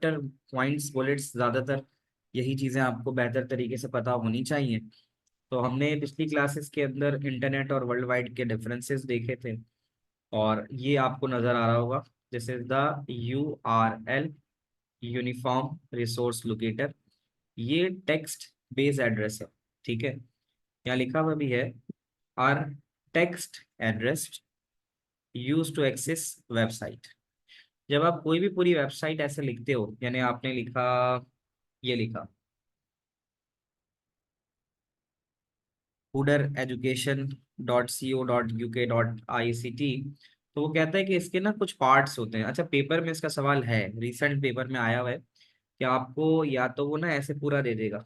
Chapter points bullets, ज्यादातर यही चीजें आपको बेहतर तरीके से पता होनी चाहिए। तो हमने पिछली क्लासेस के अंदर इंटरनेट और वर्ल्ड वाइड के डिफरेंसेस देखे थे, और ये आपको नजर आ रहा होगा, this is the URL, uniform resource locator. ये टेक्स्ट बेस्ड एड्रेस है, ठीक है। यहाँ लिखा हुआ भी है, are text address use to access website. जब आप कोई भी पूरी वेबसाइट ऐसे लिखते हो, यानी आपने लिखा, ये लिखा hudereducation.co.uk.ict, तो वो कहता है कि इसके ना कुछ पार्ट्स होते हैं। अच्छा, पेपर में इसका सवाल है, रिसेंट पेपर में आया हुआ है कि आपको या तो वो ना ऐसे पूरा दे देगा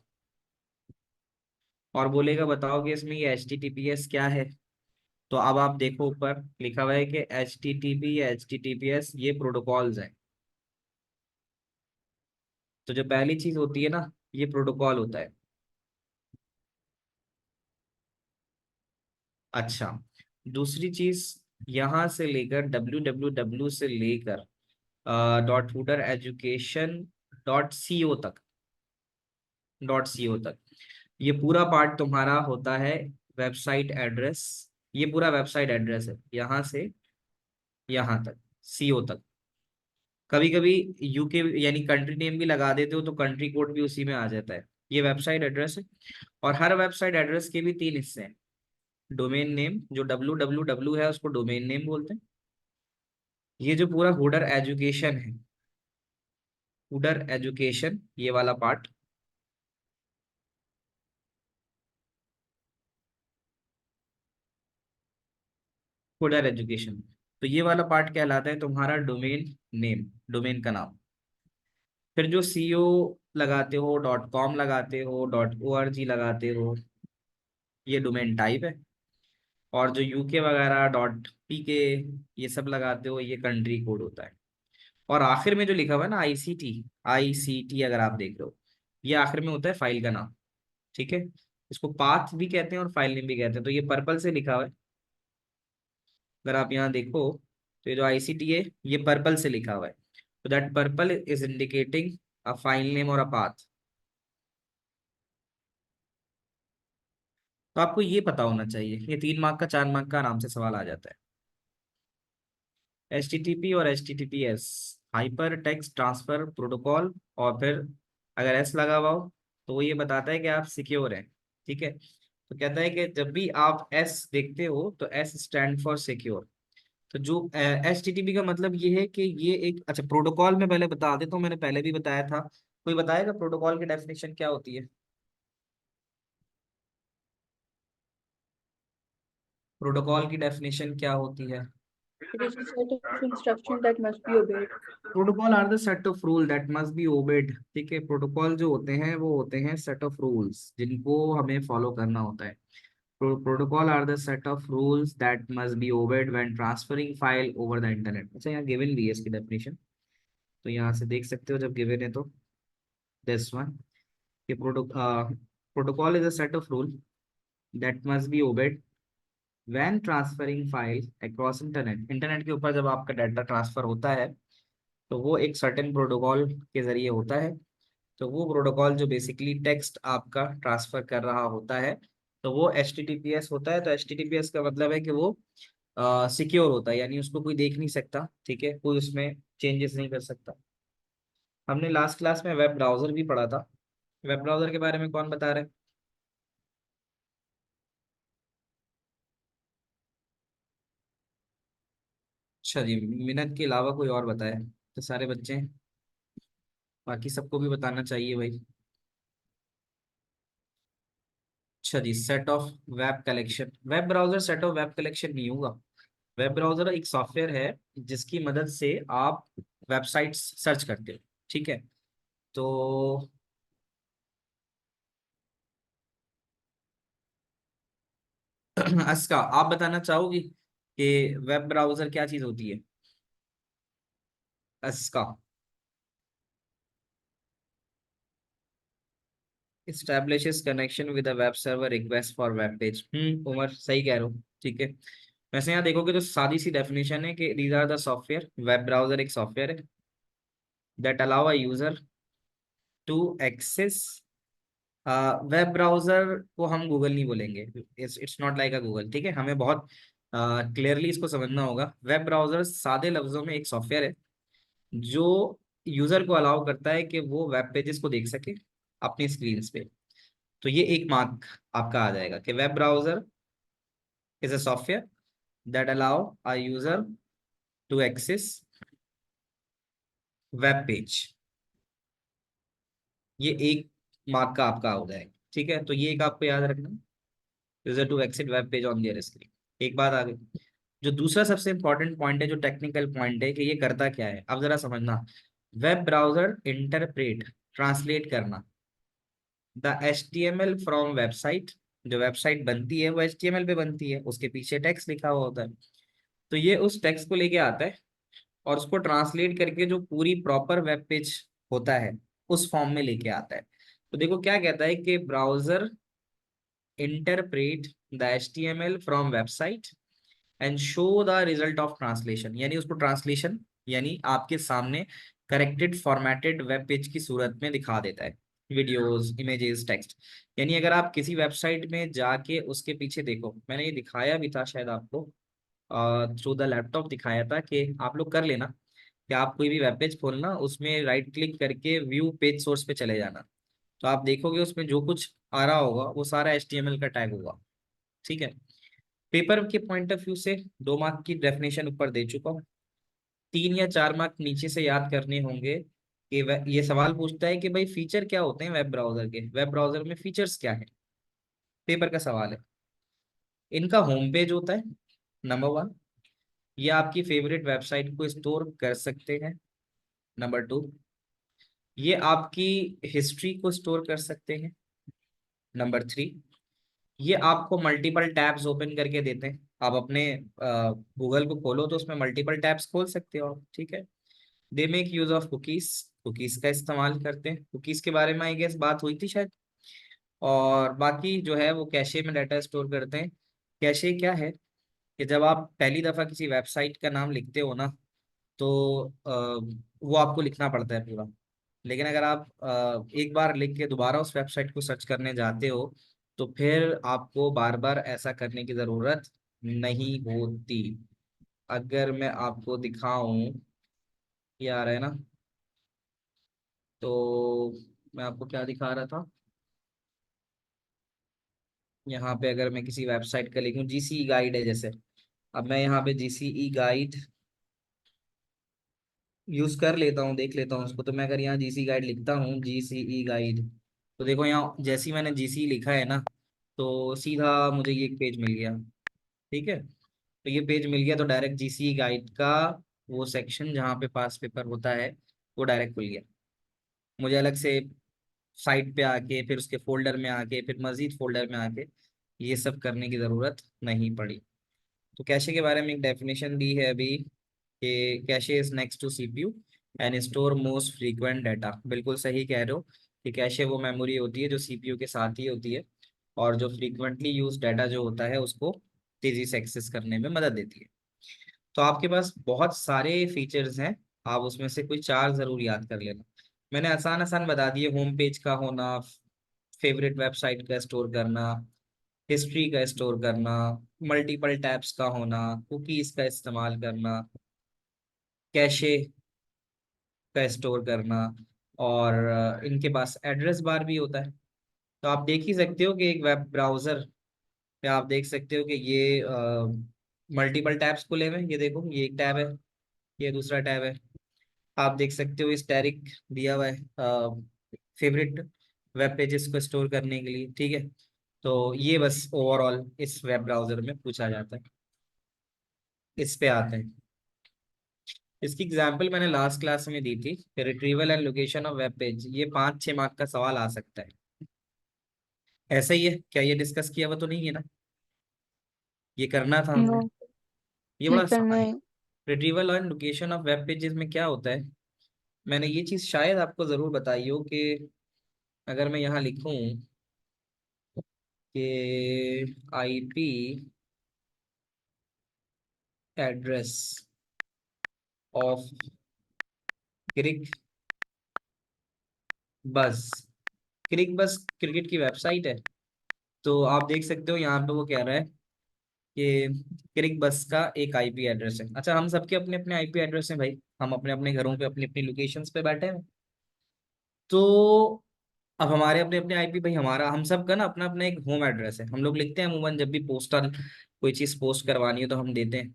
और बोलेगा बताओ कि इसमें ये HTTPS क्या है। तो अब आप देखो, ऊपर लिखा हुआ है कि HTTP या HTTPS ये प्रोटोकॉल्स हैं। तो जो पहली चीज होती है ना, ये प्रोटोकॉल होता है। अच्छा, दूसरी चीज, यहाँ से लेकर www से लेकर .hudereducation.co तक ये पूरा पार्ट तुम्हारा होता है वेबसाइट एड्रेस। ये पूरा वेबसाइट एड्रेस है, यहाँ से यहाँ तक, CO तक। कभी कभी UK यानी कंट्री नेम भी लगा देते हो तो कंट्री कोड भी उसी में आ जाता है। ये वेबसाइट एड्रेस है, और हर वेबसाइट एड्रेस के भी तीन हिस्से हैं। डोमेन नेम, जो www है उसको डोमेन नेम बोलते हैं। ये जो पूरा हुडर एजुकेशन है, हुडर एजुकेशन ये वाला पार्ट, हुडर एजुकेशन, तो ये वाला पार्ट कहलाता है तुम्हारा डोमेन नेम, डोमेन का नाम। फिर जो CO लगाते हो, .com लगाते हो, .org लगाते हो, ये डोमेन टाइप है। और जो UK वगैरह .pk ये सब लगाते हो, ये कंट्री कोड होता है। और आखिर में जो लिखा हुआ है ना ICT अगर आप देख रहे हो, ये आखिर में होता है फाइल का नाम, ठीक है। इसको पाथ भी कहते हैं और फाइल नेम भी कहते हैं। तो ये पर्पल से लिखा हुआ है, अगर आप यहाँ देखो तो ये जो ICT है ये पर्पल से लिखा हुआ है। तो that purple is indicating a file name और अ पाथ। तो आपको ये पता होना चाहिए, ये 3 मार्क का 4 मार्क का आराम से सवाल आ जाता है। HTTP और HTTPS, hyper text transfer protocol. और फिर अगर S लगा हुआ हो तो वो ये बताता है कि आप सिक्योर हैं, ठीक है। तो कहता है कि जब भी आप S देखते हो तो S स्टैंड फॉर सिक्योर। तो जो HTTP का मतलब ये है कि ये एक, अच्छा प्रोटोकॉल में पहले बता देता हूँ, मैंने पहले भी बताया था। कोई बताएगा प्रोटोकॉल की डेफिनेशन क्या होती है? प्रोटोकॉल की डेफिनेशन क्या होती है? It is a set of instructions that must be obeyed. Protocol are the set of rule that must be obeyed, ठीक है। प्रोटोकॉल जो होते हैं वो होते हैं सेट ऑफ रूल्स जिनको हमें फॉलो करना होता है। Protocol are the set of rules that must be obeyed when transferring file over the internet. अच्छा, यहाँ गिवन भी है इसकी डेफिनेशन, तो यहाँ से देख सकते हो जब गिवन है तो दिस वन, कि protocol is a set of rule that must be obeyed when transferring file across internet. Internet के ऊपर जब आपका डाटा ट्रांसफर होता है तो वो एक सर्टेन प्रोटोकॉल के जरिए होता है। तो वो प्रोटोकॉल जो बेसिकली टेक्स्ट आपका ट्रांसफर कर रहा होता है, तो वो HTTPS होता है। तो HTTPS का मतलब है कि वो सिक्योर होता है, यानी उसको कोई देख नहीं सकता, ठीक है, कोई उसमें चेंजेस नहीं कर सकता। हमने लास्ट क्लास में वेब ब्राउजर भी पढ़ा था। वेब ब्राउजर के बारे में कौन बता रहे हैं? अच्छा जी, मिनट के अलावा कोई और बताए तो सारे बच्चे हैं, बाकी सबको भी बताना चाहिए भाई। अच्छा जी, set of web collection, web browser set of web collection नहीं होगा। वेब ब्राउजर एक सॉफ्टवेयर है जिसकी मदद से आप वेबसाइट्स सर्च करते हो, ठीक है। तो अस्का, आप बताना चाहोगी कि वेब ब्राउजर क्या चीज होती है? Aska, establishes connection with a web server request for web page। Umar सही कह रहे हो, ठीक है। वैसे यहाँ देखोगे तो सादी सी डेफिनेशन है कि these are the software, web browser एक सॉफ्टवेयर है that allow a user to access, web browser को हम गूगल नहीं बोलेंगे, it's not like a Google, ठीक है, हमें बहुत क्लियरली इसको समझना होगा। वेब ब्राउजर सादे लफ्जों में एक सॉफ्टवेयर है जो यूजर को अलाउ करता है कि वो वेब पेजेस को देख सके अपनी स्क्रीन पे। तो ये एक मार्क आपका आ जाएगा कि web browser is a software that allow a user to access web page. ये एक मार्क का आपका हो जाएगा, ठीक है, तो ये एक आपको याद रखना, user to exit web page on their screen. एक बात आ गई। जो दूसरा सबसे इंपॉर्टेंट पॉइंट है, जो टेक्निकल पॉइंट है कि ये करता क्या है, अब जरा समझना। वेब ब्राउजर इंटरप्रेट, ट्रांसलेट करना द HTML फ्रॉम वेबसाइट। जो वेबसाइट बनती है वो HTML पे बनती है, उसके पीछे टेक्स्ट लिखा हुआ होता है। तो ये उस टेक्स्ट को लेके आता है और उसको ट्रांसलेट करके जो पूरी प्रॉपर वेब पेज होता है उस फॉर्म में लेके आता है। तो देखो क्या कहता है कि browser interpret the HTML from website and show the result of translation, यानी उसको ट्रांसलेशन यानी आपके सामने करेक्टेड फॉर्मेटेड वेब पेज की सूरत में दिखा देता है, वीडियोस, इमेजेस, टेक्स्ट। यानी अगर आप किसी वेबसाइट में जाके उसके पीछे देखो, मैंने ये दिखाया भी था शायद आपको, थ्रू द लैपटॉप दिखाया था कि आप लोग कर लेना कि आप कोई भी वेब पेज खोलना, उसमें राइट क्लिक करके व्यू पेज सोर्स पे चले जाना। तो आप देखोगे उसमें जो कुछ आ रहा होगा वो सारा HTML का टैग होगा, ठीक है। पेपर के पॉइंट ऑफ व्यू से 2 मार्क की डेफिनेशन ऊपर दे चुका हूँ, 3 या 4 मार्क नीचे से याद करने होंगे कि ये सवाल पूछता है कि भाई फीचर क्या होते हैं वेब ब्राउजर के, वेब ब्राउजर में फीचर्स क्या है, पेपर का सवाल है। इनका होम पेज होता है, नंबर 1। ये आपकी फेवरेट वेबसाइट को स्टोर कर सकते हैं, नंबर 2। ये आपकी हिस्ट्री को स्टोर कर सकते हैं, नंबर 3। ये आपको मल्टीपल टैब्स ओपन करके देते हैं, आप अपने गूगल को खोलो तो उसमें मल्टीपल टैब्स खोल सकते हो आप, ठीक है। They make use of cookies, cookies का इस्तेमाल करते हैं, कुकीज के बारे में आई गेस बात हुई थी शायद। और बाकी जो है वो कैशे में डाटा स्टोर करते हैं। कैशे क्या है कि जब आप पहली दफा किसी वेबसाइट का नाम लिखते हो ना, तो वो आपको लिखना पड़ता है पूरा। लेकिन अगर आप एक बार लिख के दोबारा उस वेबसाइट को सर्च करने जाते हो तो फिर आपको बार बार ऐसा करने की जरूरत नहीं होती। अगर मैं आपको दिखाऊं, ये आ रहा है ना, तो मैं आपको क्या दिखा रहा था, यहाँ पे अगर मैं किसी वेबसाइट का लिखूं, GCE गाइड है जैसे, अब मैं यहाँ पे GCE गाइड यूज कर लेता हूँ, देख लेता हूँ उसको। तो मैं अगर यहाँ GCE गाइड लिखता हूँ, GCE गाइड, तो देखो यहाँ जैसे ही मैंने GCE लिखा है ना, तो सीधा मुझे ये एक पेज मिल गया, ठीक है। तो ये पेज मिल गया तो डायरेक्ट GCE गाइड का वो सेक्शन जहाँ पे पास पेपर होता है वो डायरेक्ट खुल गया। मुझे अलग से साइट पे आके फिर उसके फोल्डर में आके फिर मजीद फोल्डर में आके ये सब करने की जरूरत नहीं पड़ी। तो कैशे के बारे में एक डेफिनेशन दी है अभी कि cache is next to CPU and store most frequent data. बिल्कुल सही कह रहे हो कि कैशे वो मेमोरी होती है जो CPU के साथ ही होती है और जो फ्रीक्वेंटली यूज डाटा जो होता है उसको तेजी से एक्सेस करने में मदद देती है। तो आपके पास बहुत सारे फीचर्स हैं, आप उसमें से कोई 4 जरूर याद कर लेना। मैंने आसान आसान बता दिए, होम पेज का होना, फेवरेट वेबसाइट का स्टोर करना, हिस्ट्री का स्टोर करना, मल्टीपल टैब्स का होना, कुकीज का इस्तेमाल करना, कैशे का स्टोर करना, और इनके पास एड्रेस बार भी होता है। तो आप देख ही सकते हो कि एक वेब ब्राउजर पे आप देख सकते हो कि ये मल्टीपल टैब्स खुले हुए हैं, ये देखो ये एक टैब है, ये दूसरा टैब है। आप देख सकते हो स्टैटिक दिया हुआ है फेवरेट वेब पेजेस को स्टोर करने के लिए, ठीक है। तो ये बस ओवरऑल इस वेब ब्राउजर में पूछा जाता है। इस पे आते हैं, इसकी एग्जांपल मैंने लास्ट क्लास में दी थी, retrieval and location of web page. ये 5-6 मार्क का सवाल आ सकता है। ऐसा ही है क्या, ये डिस्कस किया हुआ तो नहीं है ना, ये करना था हमने, No, ये नहीं बड़ा करना आसान है। है। Retrieval and location of web pages में क्या होता है, मैंने ये चीज शायद आपको जरूर बताई हो कि अगर मैं यहाँ लिखूं कि IP एड्रेस ऑफ ग्रीक बस। क्रिक बस क्रिकेट की वेबसाइट है। तो आप देख सकते हो यहाँ पे वो कह रहा है कि क्रिक बस का एक आईपी एड्रेस है। अच्छा, हम सबके अपने अपने आईपी एड्रेस हैं भाई, हम अपने अपने घरों पे अपनी अपनी लोकेशंस पे बैठे हैं। तो अब हमारे अपने अपने आईपी, भाई हमारा हम सब का ना अपना अपना एक होम एड्रेस है। हम लोग लिखते हैं अमूमन जब भी पोस्टल कोई चीज पोस्ट करवानी है तो हम देते हैं।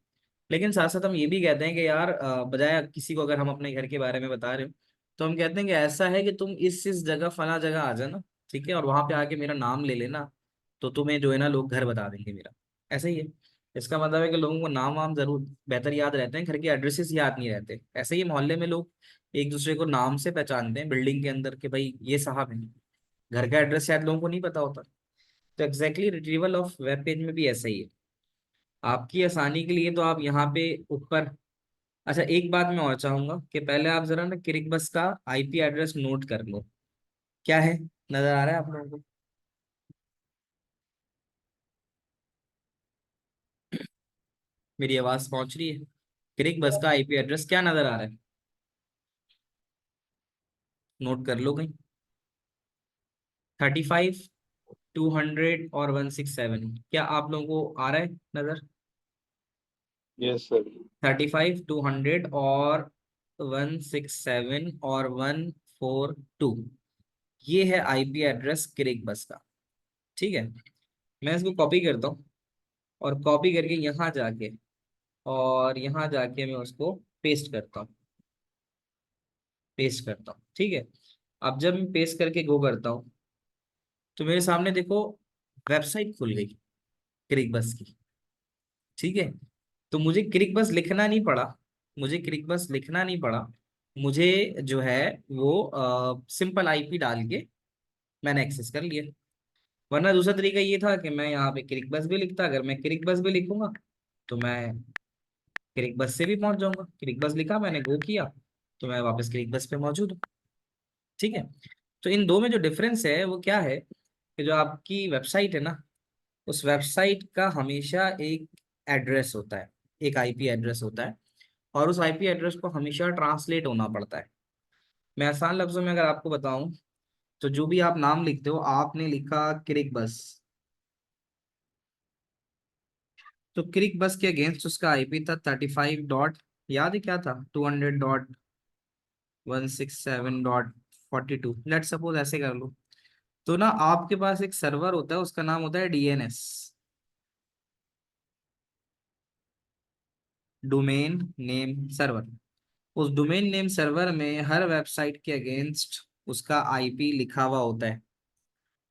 लेकिन साथ साथ हम ये भी कहते हैं कि यार बजाय किसी को अगर हम अपने घर के बारे में बता रहे हो, तो हम कहते हैं कि ऐसा है कि तुम इस जगह फला जगह आ जाना, ठीक है, और वहां पे आके मेरा नाम ले लेना, तो तुम्हें जो है ना लोग घर बता देंगे मेरा। ऐसा ही है। इसका मतलब है कि लोगों को नाम वाम जरूर बेहतर याद रहते हैं, घर के एड्रेसेस याद नहीं रहते। ऐसे ही मोहल्ले में लोग एक दूसरे को नाम से पहचानते हैं, बिल्डिंग के अंदर कि भाई ये साहब है। घर का एड्रेस शायद लोगों को नहीं पता होता। तो exactly retrieval of web page में भी ऐसा ही है। आपकी आसानी के लिए तो आप यहाँ पे ऊपर, अच्छा एक बात मैं और चाहूंगा कि पहले आप जरा ना क्रिक बस का आईपी एड्रेस नोट कर लो। क्या है, नजर आ रहा है आप लोगों को? मेरी आवाज पहुंच रही है? क्रिक बस का आईपी एड्रेस क्या नजर आ रहा है? नोट कर लो कहीं। 35, 200 और 167, क्या आप लोगों को आ रहा है नजर? Yes sir. 35, 200 और 167 और 142, ये है आईपी एड्रेस क्रिक बस का। ठीक है, मैं इसको कॉपी करता हूँ, और कॉपी करके यहाँ जाके, और यहाँ जाके मैं उसको पेस्ट करता हूँ। ठीक है, अब जब मैं पेस्ट करके गो करता हूँ, तो मेरे सामने देखो वेबसाइट खुल गई क्रिक बस की। ठीक है, तो मुझे क्रिक बस लिखना नहीं पड़ा, मुझे क्रिक बस लिखना नहीं पड़ा, मुझे जो है वो सिंपल आईपी डाल के मैंने एक्सेस कर लिया। वरना दूसरा तरीका ये था कि मैं यहाँ पे क्रिक बस भी लिखता। अगर मैं क्रिक बस भी लिखूंगा तो मैं क्रिक बस से भी पहुंच जाऊंगा। क्रिक बस लिखा, मैंने गो किया, तो मैं वापस क्रिक बस पे मौजूद हूँ। ठीक है, तो इन दो में जो डिफरेंस है वो क्या है कि जो आपकी वेबसाइट है ना, उस वेबसाइट का हमेशा एक एड्रेस होता है, एक आईपी एड्रेस होता है, और उस आईपी एड्रेस को हमेशा ट्रांसलेट होना पड़ता है। मैं आसान लफ्जों में अगर आपको बताऊं, तो जो भी आप नाम लिखते हो, आपने लिखा क्रिक बस, तो क्रिक बस के अगेंस्ट उसका आईपी था 35 डॉट, याद है क्या था, 200.167.42, लेट सपोज ऐसे कर लो। तो ना आपके पास एक सर्वर होता है, उसका नाम होता है डीएनएस, डोमेन नेम सर्वर। उस डोमेन नेम सर्वर में हर वेबसाइट के अगेंस्ट उसका आईपी लिखा हुआ होता है,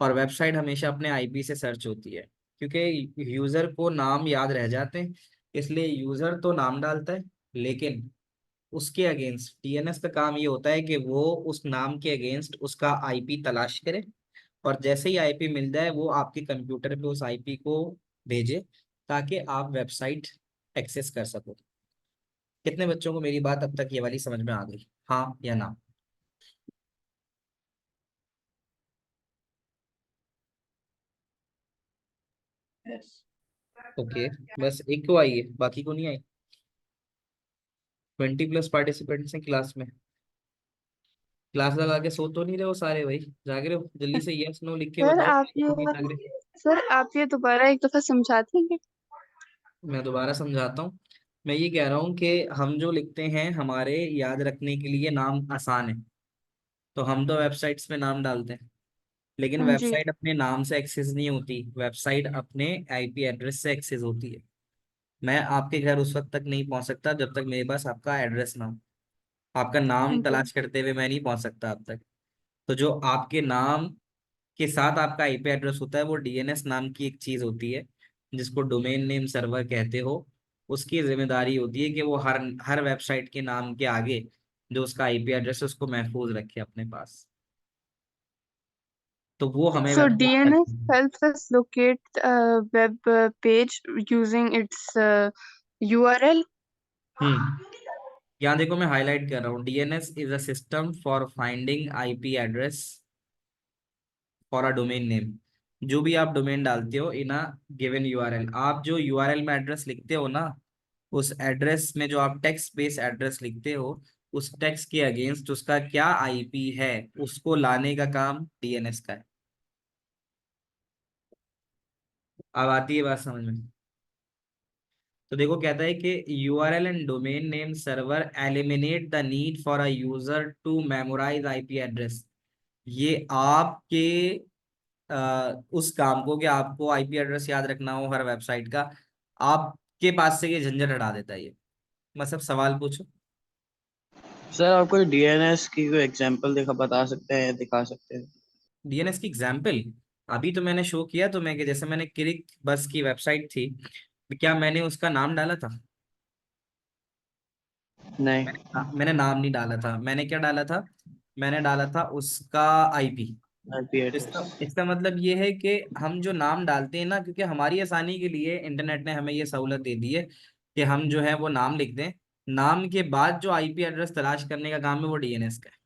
और वेबसाइट हमेशा अपने आईपी से सर्च होती है, क्योंकि यूजर को नाम याद रह जाते हैं, इसलिए यूजर तो नाम डालता है, लेकिन उसके अगेंस्ट डीएनएस का काम ये होता है कि वो उस नाम के अगेंस्ट उसका आईपी तलाश करे, और जैसे ही आईपी मिल जाए वो आपके कंप्यूटर पे उस आईपी को भेजे, ताकि आप वेबसाइट एक्सेस कर सको। कितने बच्चों को मेरी बात अब तक ये वाली समझ में आ गई, हाँ या ना? Yes. ओके, बस एक को आई है, बाकी को नहीं आई? 20+ पार्टिसिपेंट्स हैं क्लास में। क्लास लगा के सो तो नहीं रहे हो सारे भाई? जाग रहे हो? जल्दी से यस नो लिख के सर बताओ, आप ये तो नहीं जाग रहे? सर आप ये दोबारा एक दफा समझा देंगे? मैं दोबारा समझाता हूँ। मैं ये कह रहा हूँ कि हम जो लिखते हैं, हमारे याद रखने के लिए नाम आसान है, तो हम तो वेबसाइट्स में नाम डालते हैं, लेकिन हाँ जी। वेबसाइट अपने नाम से एक्सेस नहीं होती, वेबसाइट अपने आईपी एड्रेस से एक्सेस होती है। मैं आपके घर उस वक्त तक नहीं पहुंच सकता जब तक मेरे पास आपका एड्रेस ना हो। आपका नाम हाँ जी। तलाश करते हुए मैं नहीं पहुंच सकता आप तक। तो जो आपके नाम के साथ आपका आईपी एड्रेस होता है, वो डीएनएस नाम की एक चीज होती है, जिसको डोमेन नेम सर्वर कहते हो। उसकी जिम्मेदारी होती है कि वो हर हर वेबसाइट के नाम के आगे जो उसका आईपी एड्रेस है उसको महफूज रखे अपने पास। तो वो हमें So website. DNS helps us locate a web page using its URL. यहाँ देखो मैं हाईलाइट कर रहा हूँ, DNS is a system for finding IP address for a domain name. जो भी आप डोमेन डालते हो इन अ गिवन यूआरएल, आप जो यूआरएल में एड्रेस लिखते हो ना, उस एड्रेस में जो आप टेक्स्ट बेस एड्रेस लिखते हो, उस टेक्स्ट के अगेंस्ट उसका क्या आईपी है, उसको लाने का काम डीएनएस का है। अब आती है बात समझ में। तो देखो कहता है कि URL and domain name server eliminate the need for a user to memorize IP address. ये आपके उस काम को कि आपको आईपी एड्रेस याद रखना हो हर वेबसाइट का, आपके पास से ये झंझट हटा देता है ये। मतलब सवाल पूछो। सर आप कोई डीएनएस की कोई एग्जांपल बता सकते हैं या दिखा सकते हैं? डीएनएस की एग्जाम्पल अभी तो मैंने शो किया तुम्हें कि जैसे मैंने क्रिक बस की वेबसाइट थी, क्या मैंने उसका नाम डाला था? नहीं। मैंने नाम नहीं डाला था, मैंने क्या डाला था? मैंने डाला था उसका आईपी। आईपी इसका एड्रेस। इसका मतलब ये है कि हम जो नाम डालते हैं ना, क्योंकि हमारी आसानी के लिए इंटरनेट ने हमें ये सहूलत दे दी है कि हम जो है वो नाम लिख दें, नाम के बाद जो आईपी एड्रेस तलाश करने का काम है वो डीएनएस का है।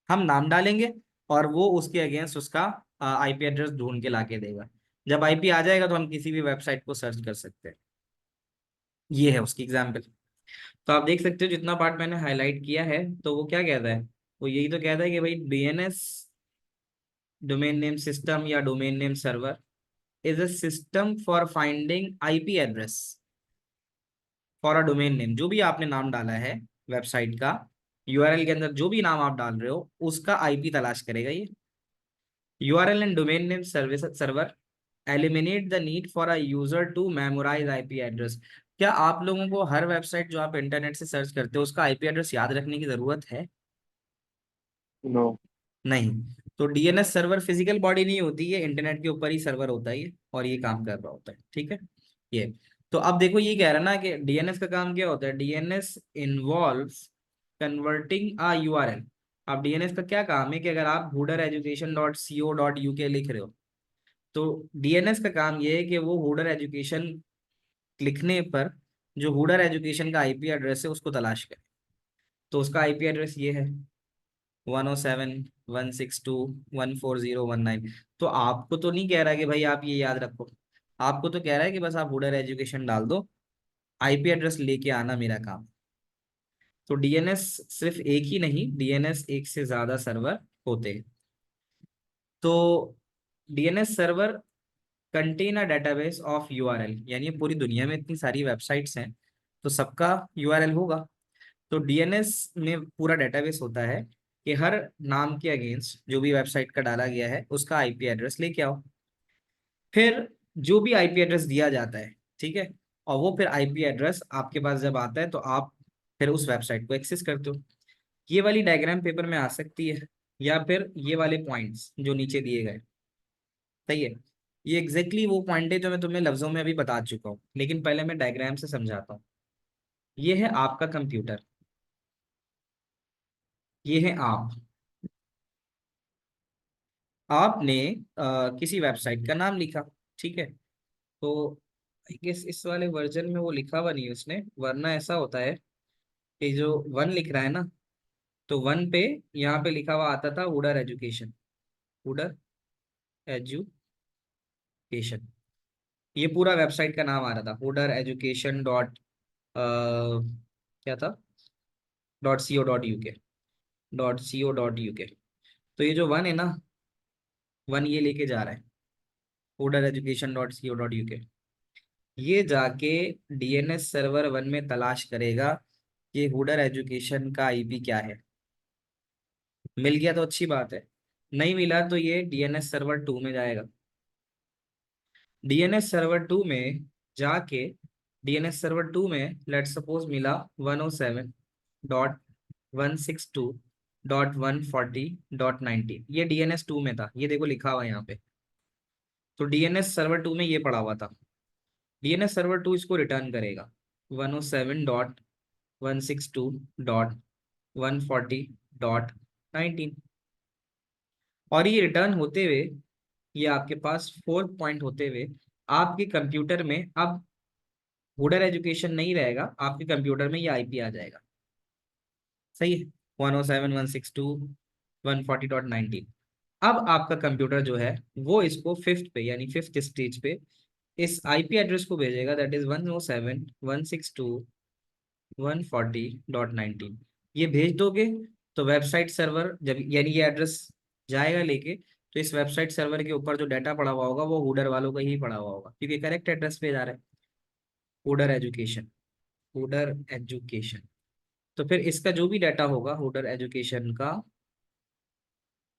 हम नाम डालेंगे और वो उसके अगेंस्ट उसका आईपी एड्रेस ढूंढ के लाके देगा। जब आईपी आ जाएगा तो हम किसी भी वेबसाइट को सर्च कर सकते हैं। ये है उसकी एग्जाम्पल। तो आप देख सकते हो जितना पार्ट मैंने हाईलाइट किया है, तो वो क्या कहता है? वो यही तो कहता है कि भाई डीएनएस डोमेन नेम सिस्टम या domain name server is a system for finding IP address for a domain name. जो भी आपने नाम डाला है वेबसाइट का, यूआरएल के अंदर जो भी नाम आप डाल रहे हो उसका आईपी तलाश करेगा ये। URL and domain name service server eliminate the need for a user to memorize IP address. क्या आप लोगों को हर वेबसाइट जो आप इंटरनेट से सर्च करते हो उसका आईपी एड्रेस याद रखने की जरूरत है? नो। नहीं। तो डीएनएस सर्वर फिजिकल बॉडी नहीं होती, ये इंटरनेट के ऊपर ही सर्वर होता है ये, और ये काम कर रहा होता है। ठीक है ये। तो अब देखो ये कह रहा है ना कि डीएनएस का काम क्या होता है। DNS involves converting a URL. अब डीएनएस का क्या काम है कि अगर आप hoodereducation.co.uk लिख रहे हो, तो डीएनएस का काम ये है कि वो हूडर एजुकेशन लिखने पर जो हूडर एजुकेशन का आईपी एड्रेस है उसको तलाश करे। तो उसका आईपी एड्रेस ये है 107.162.14019। तो आपको तो नहीं कह रहा कि भाई आप ये याद रखो, आपको तो कह रहा है कि बस आप हूडर एजुकेशन डाल दो, आईपी एड्रेस लेके आना मेरा काम। तो डीएनएस सिर्फ एक ही नहीं, डीएनएस एक से ज्यादा सर्वर होते हैं। तो DNS server contain a database of URL, यानी पूरी दुनिया में इतनी सारी वेबसाइट्स हैं तो सबका यूआरएल होगा। तो डीएनएस में पूरा डेटाबेस होता है कि हर नाम के अगेंस्ट जो भी वेबसाइट का डाला गया है उसका आईपी एड्रेस लेके आओ। फिर जो भी आईपी एड्रेस दिया जाता है, ठीक है, और वो फिर आईपी एड्रेस आपके पास जब आता है तो आप फिर उस वेबसाइट को एक्सेस करते हो। ये वाली डायग्राम पेपर में आ सकती है, या फिर ये वाले पॉइंट्स जो नीचे दिए गए। सही है। ये एग्जैक्टली वो पॉइंट है जो मैं तुम्हें लफ्जों में अभी बता चुका हूँ, लेकिन पहले मैं डायग्राम से समझाता हूँ। ये है आपका कंप्यूटर, ये है आप। आपने किसी वेबसाइट का नाम लिखा, ठीक है। तो आई गेस इस वाले वर्जन में वो लिखा हुआ नहीं है उसने, वरना ऐसा होता है कि जो वन लिख रहा है ना, तो वन पे यहाँ पे लिखा हुआ आता था वुडर एजुकेशन, वुडर एजुकेशन। ये पूरा वेबसाइट का नाम आ रहा था वुडर एजुकेशन डॉट क्या था, .co.uk, .co.uk। तो ये जो वन है ना, वन ये लेके जा रहा है वुडर एजुकेशन .co.uk। ये जाके डीएनएस सर्वर वन में तलाश करेगा कि हुडर एजुकेशन का आईपी क्या है। मिल गया तो अच्छी बात है, नहीं मिला तो ये डीएनएस सर्वर 2 में जाएगा। डीएनएस सर्वर 2 में जाके डीएनएस सर्वर 2 में लेट सपोज मिला 107.162.140.19, ये डीएनएस 2 में था, ये देखो लिखा हुआ है यहाँ पे। तो डीएनएस सर्वर 2 में ये पड़ा हुआ था, डीएनएस सर्वर 2 इसको रिटर्न करेगा 107.162.140.19। और ये रिटर्न होते हुए, ये आपके पास 4th पॉइंट होते हुए आपके कंप्यूटर में अब हुडर एजुकेशन नहीं रहेगा, आपके कंप्यूटर में ये आईपी आ जाएगा। सही है, 107.162.140.19। अब आपका कंप्यूटर जो है वो इसको फिफ्थ पे यानी फिफ्थ स्टेज पे इस आईपी एड्रेस को भेजेगा, दैट इज 107.162.140.19। ये भेज दोगे तो वेबसाइट सर्वर जब यानी ये एड्रेस जाएगा लेके, तो इस वेबसाइट सर्वर के ऊपर जो डाटा पड़ा हुआ होगा वो हुडर वालों का ही पड़ा हुआ होगा, क्योंकि करेक्ट एड्रेस पे जा रहा है। हुडर एजुकेशन, हुडर एजुकेशन। तो फिर इसका जो भी डाटा होगा हुडर एजुकेशन का,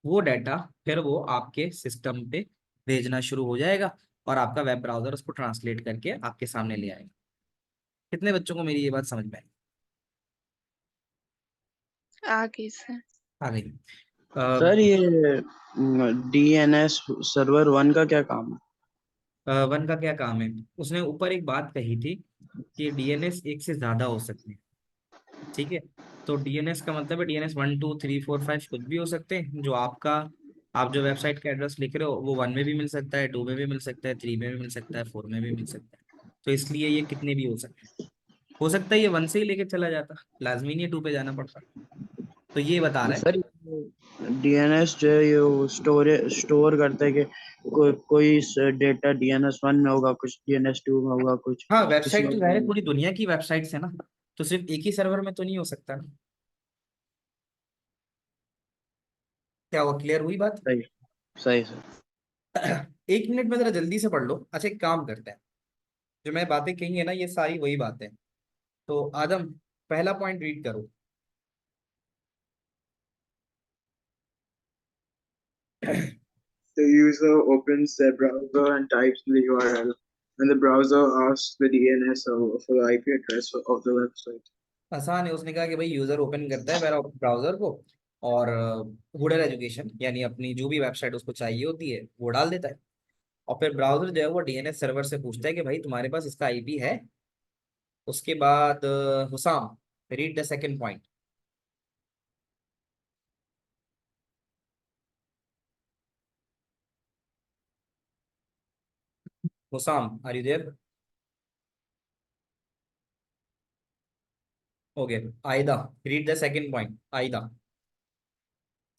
वो डाटा फिर वो आपके सिस्टम पे भेजना शुरू हो जाएगा, और आपका वेब ब्राउजर उसको ट्रांसलेट करके आपके सामने ले आएगा। कितने बच्चों को मेरी ये बात समझ में आई? आगे से आ गई। सर ये डीएनएस सर्वर 1 का क्या काम है? वन का क्या काम है? उसने ऊपर एक बात कही थी कि डीएनएस एक से ज्यादा हो सकते हैं, ठीक है। तो डीएनएस का मतलब है डीएनएस 1 2 3 4 5 कुछ भी हो सकते हैं। जो आपका, आप जो वेबसाइट का एड्रेस लिख रहे हो वो 1 में भी मिल सकता है, 2 में भी मिल सकता है, 3 में भी मिल सकता है, 4 में भी मिल सकता है। तो इसलिए ये कितने भी हो सकते हैं। हो सकता है ये 1 से ही लेके चला जाता, लाजमी नहीं है 2 पे जाना पड़ता। तो ये बता रहा है। सर डीएनएस जो है ये स्टोर करता है कि कोई डेटा डीएनएस 1 में होगा, कुछ डीएनएस 2 में होगा, कुछ हाँ, किसी वेबसाइट और तो जाहिर है में। पूरी दुनिया की वेबसाइट्स है ना, तो सिर्फ एक ही सर्वर में तो नहीं हो सकता ना। क्या वो क्लियर हुई बात? सही, सही सर। 1 मिनट में जरा जल्दी से पढ़ लो। अच्छा, एक काम करते हैं, जो मैं बातें कही है ना ये सारी वही बातें। तो आदम, पहला पॉइंट रीड करो। The user opens their browser and types in the URL, and the browser asks the DNS server for the IP address of the website. आसान है। उसने कहा कि भाई यूजर ओपन करता है मेरा ब्राउजर को, और हुडर एजुकेशन यानी अपनी जो भी वेबसाइट उसको चाहिए होती है वो डाल देता है, और फिर ब्राउजर जो है वो डीएनएस सर्वर से पूछता है कि भाई तुम्हारे पास इसका आईपी है। उसके बाद Husam, read the second point. Husam, are you there? Okay, Aida, read the second point, Aida.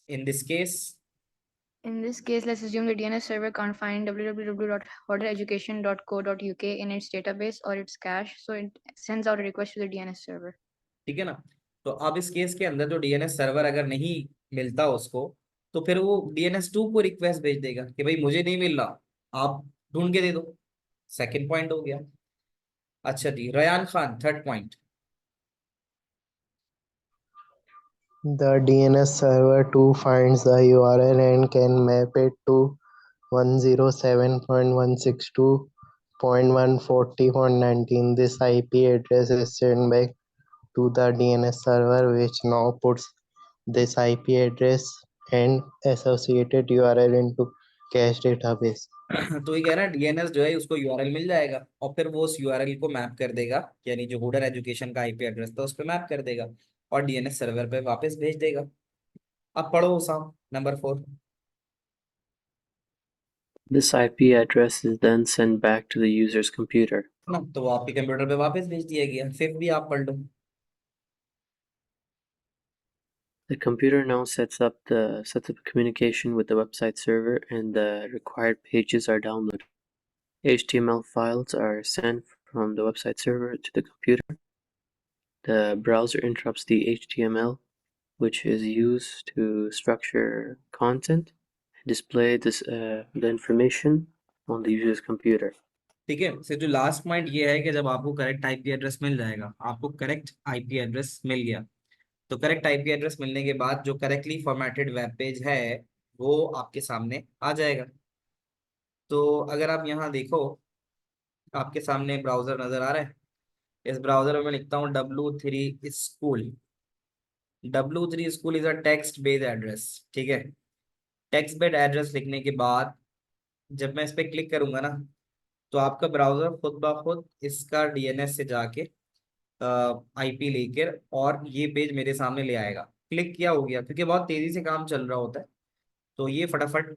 In this case, In this case, let's assume the DNS server can't find www.hoardereducation.co.uk in its database or its cache, so it sends out a request to the DNS server. ठीक है ना। तो अब इस case के अंदर जो DNS server अगर नहीं मिलता उसको, तो फिर वो डीएनएस 2 को रिक्वेस्ट भेज देगा कि भाई मुझे नहीं मिल रहा, आप ढूंढ के दे दो। सेकंड पॉइंट हो गया। अच्छा जी, Ryan Khan, third point. The DNS server too finds the URL and can map it to 107.162.140.19. This IP address is sent back to the DNS server, which now puts this IP address and associated URL into cache database. तो ये कह रहा है DNS जो है उसको URL मिल जाएगा, और फिर वो उस यूआरएल को मैप कर देगा, यानी जो हुडर एजुकेशन का आईपी एड्रेस था उस पर मैप कर देगा, और डीएनएस सर्वर पे वापस भेज देगा। अब पढ़ो साहब number 4। This IP address is then sent back to the user's computer. ना तो वो आपके कंप्यूटर पे वापस भेज दिया गया। फिफ्थ भी आप पढ़ लो। The computer now sets up communication with the website server, and the required pages are downloaded. HTML files are sent from the website server to the computer. The browser interrupts the HTML, which is used to structure content and display the information on the user's computer. ठीक है। फिर जो last point ये है कि जब आपको correct IP address मिल जाएगा, आपको करेक्ट आईपी एड्रेस मिल गया, तो करेक्ट आईपी एड्रेस मिलने के बाद जो करेक्टली फॉर्मेटेड वेब पेज है वो आपके सामने आ जाएगा। तो अगर आप यहाँ देखो, आपके सामने ब्राउजर नजर आ रहा है। इस ब्राउजर में मैं लिखता हूँ W3 school. W3 school is a text based address, ठीक है। टेक्स्ट बेस्ड एड्रेस लिखने के बाद जब मैं इस पर क्लिक करूंगा ना, तो आपका ब्राउजर खुद ब खुद इसका डीएनएस से जाके आईपी लेकर और ये पेज मेरे सामने ले आएगा। क्लिक किया हो गया, क्योंकि बहुत तेजी से काम चल रहा होता है, तो ये फटाफट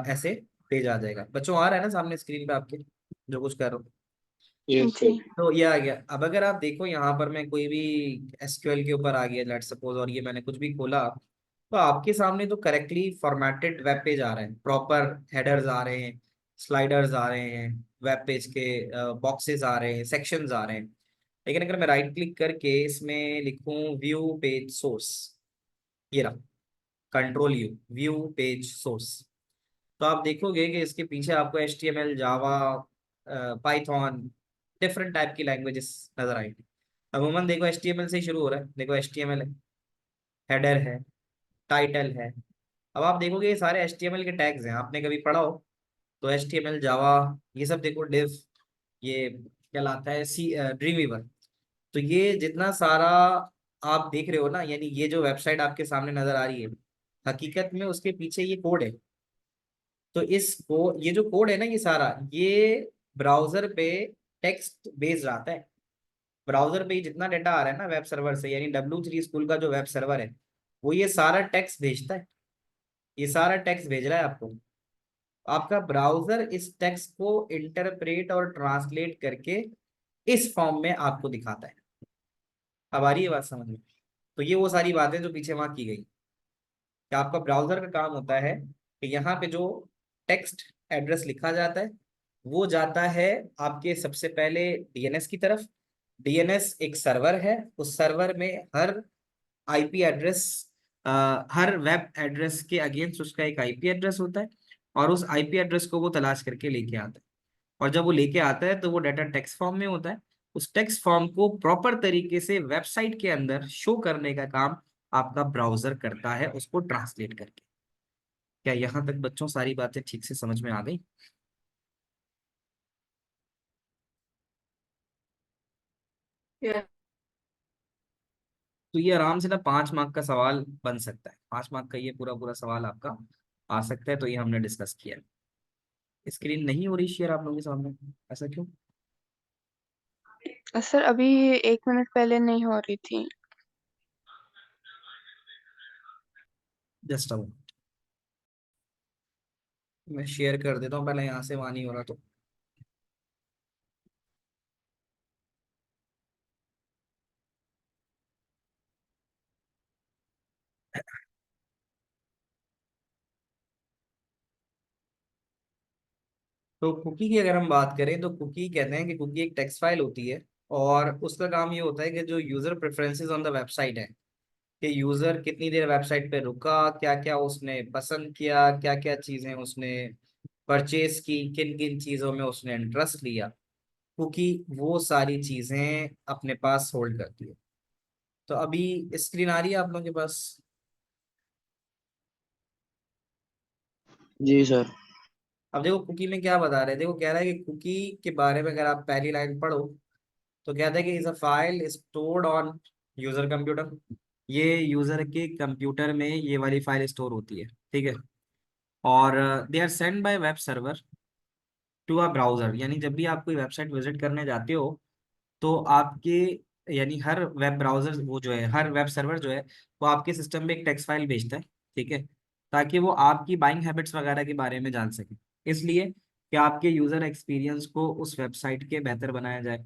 ऐसे पेज आ जाएगा। बच्चों आ रहा है ना सामने स्क्रीन पे आपके जो कुछ कर रहा हूँ? Yes, sir. जी तो ये आ गया। अब अगर आप देखो यहाँ पर मैं कोई भी एसक्यूएल के ऊपर आ गया लेट्स सपोज, और ये मैंने कुछ भी खोला, तो आपके सामने तो करेक्टली फॉर्मेटेड वेब पेज आ रहे हैं, प्रॉपर हेडर्स आ रहे हैं, स्लाइडर्स आ रहे हैं, वेब पेज के बॉक्सेस आ रहे हैं, सेक्शंस आ रहे हैं। लेकिन अगर मैं राइट क्लिक करके इसमें लिखूं व्यू पेज सोर्स, ये रहा, control you, view page source, तो आप देखोगे कि इसके पीछे आपको HTML, जावा, पाइथन, डिफरेंट टाइप की लैंग्वेजेस नजर आएंगी। अमूमन देखो HTML से ही शुरू हो रहा है, देखो HTML है, हेडर है, टाइटल है। अब आप देखोगे ये सारे HTML के टैग्स हैं, आपने कभी पढ़ा हो तो HTML, जावा, ये सब देखो, डिव, ये कहलाता है सी ड्रीम वीवर। तो ये जितना सारा आप देख रहे हो ना, यानी ये जो वेबसाइट आपके सामने नजर आ रही है, हकीकत में उसके पीछे ये कोड है। तो ये जो कोड है ना, ये सारा ये ब्राउजर पे टेक्स्ट बेस्ड आता है। ब्राउजर पे ही जितना डेटा आ रहा है ना वेब सर्वर से, यानी W3 स्कूल का जो वेब सर्वर है, वो ये सारा टेक्स्ट भेजता है, ये सारा टेक्स्ट भेज रहा है आपको। आपका ब्राउजर इस टेक्स्ट को इंटरप्रेट और ट्रांसलेट करके इस फॉर्म में आपको दिखाता है। अब आ रही है बात समझ में? तो ये वो सारी बातें जो पीछे वहां की गई, कि आपका ब्राउजर का काम होता है कि यहाँ पे जो टेक्स्ट एड्रेस लिखा जाता है वो जाता है आपके सबसे पहले DNS की तरफ। DNS एक सर्वर है, उस सर्वर में हर IP एड्रेस, हर वेब एड्रेस के अगेंस्ट उसका एक IP एड्रेस होता है, और उस IP एड्रेस को वो तलाश करके लेके आता है। और जब वो लेके आता है तो वो डाटा टेक्स्ट फॉर्म में होता है। उस टेक्स्ट फॉर्म को प्रॉपर तरीके से वेबसाइट के अंदर शो करने का काम आपका ब्राउजर करता है, उसको ट्रांसलेट करके। क्या यहाँ तक बच्चों सारी बातें ठीक से समझ में आ गई? Yeah. तो ये आराम से ना 5 मार्क का सवाल बन सकता है, 5 मार्क का ये पूरा पूरा सवाल आपका आ सकता है। तो ये हमने डिस्कस किया है। स्क्रीन नहीं हो रही शेयर आप लोगों के सामने, ऐसा क्यों? सर अभी 1 मिनट पहले नहीं हो रही थी। जस्ट अब मैं शेयर कर देता हूँ, पहले यहाँ से, वहाँ नहीं हो रहा तो। तो कुकी की अगर हम बात करें तो कुकी कहते हैं कि कुकी एक टेक्स्ट फाइल होती है, और उसका काम ये होता है कि जो user preferences on the website है, कि यूजर कितनी देर वेबसाइट पे रुका, क्या क्या उसने पसंद किया, क्या क्या चीजें उसने परचेज की, किन किन चीजों में उसने इंटरेस्ट लिया, कुकी वो सारी चीजें अपने पास होल्ड करती है। तो अभी स्क्रीन आ रही है आप लोगों के पास? जी सर। अब देखो कुकी में क्या बता रहे हैं, देखो कह रहा है कि कुकी के बारे में अगर आप पहली लाइन पढ़ो तो कहता है कि is a file stored on user computer. ये यूजर के कंप्यूटर में ये वाली फाइल स्टोर होती है, ठीक है। और they are send by web server to a browser, यानी जब भी आप कोई वेबसाइट विजिट करने जाते हो तो आपके, यानी हर वेब ब्राउजर वो जो है, हर वेब सर्वर जो है, वो आपके सिस्टम में एक टेक्स्ट फाइल भेजता है, ठीक है, ताकि वो आपकी बाइंग हैबिट्स वगैरह के बारे में जान सके, इसलिए कि आपके यूजर एक्सपीरियंस को उस वेबसाइट के बेहतर बनाया जाए।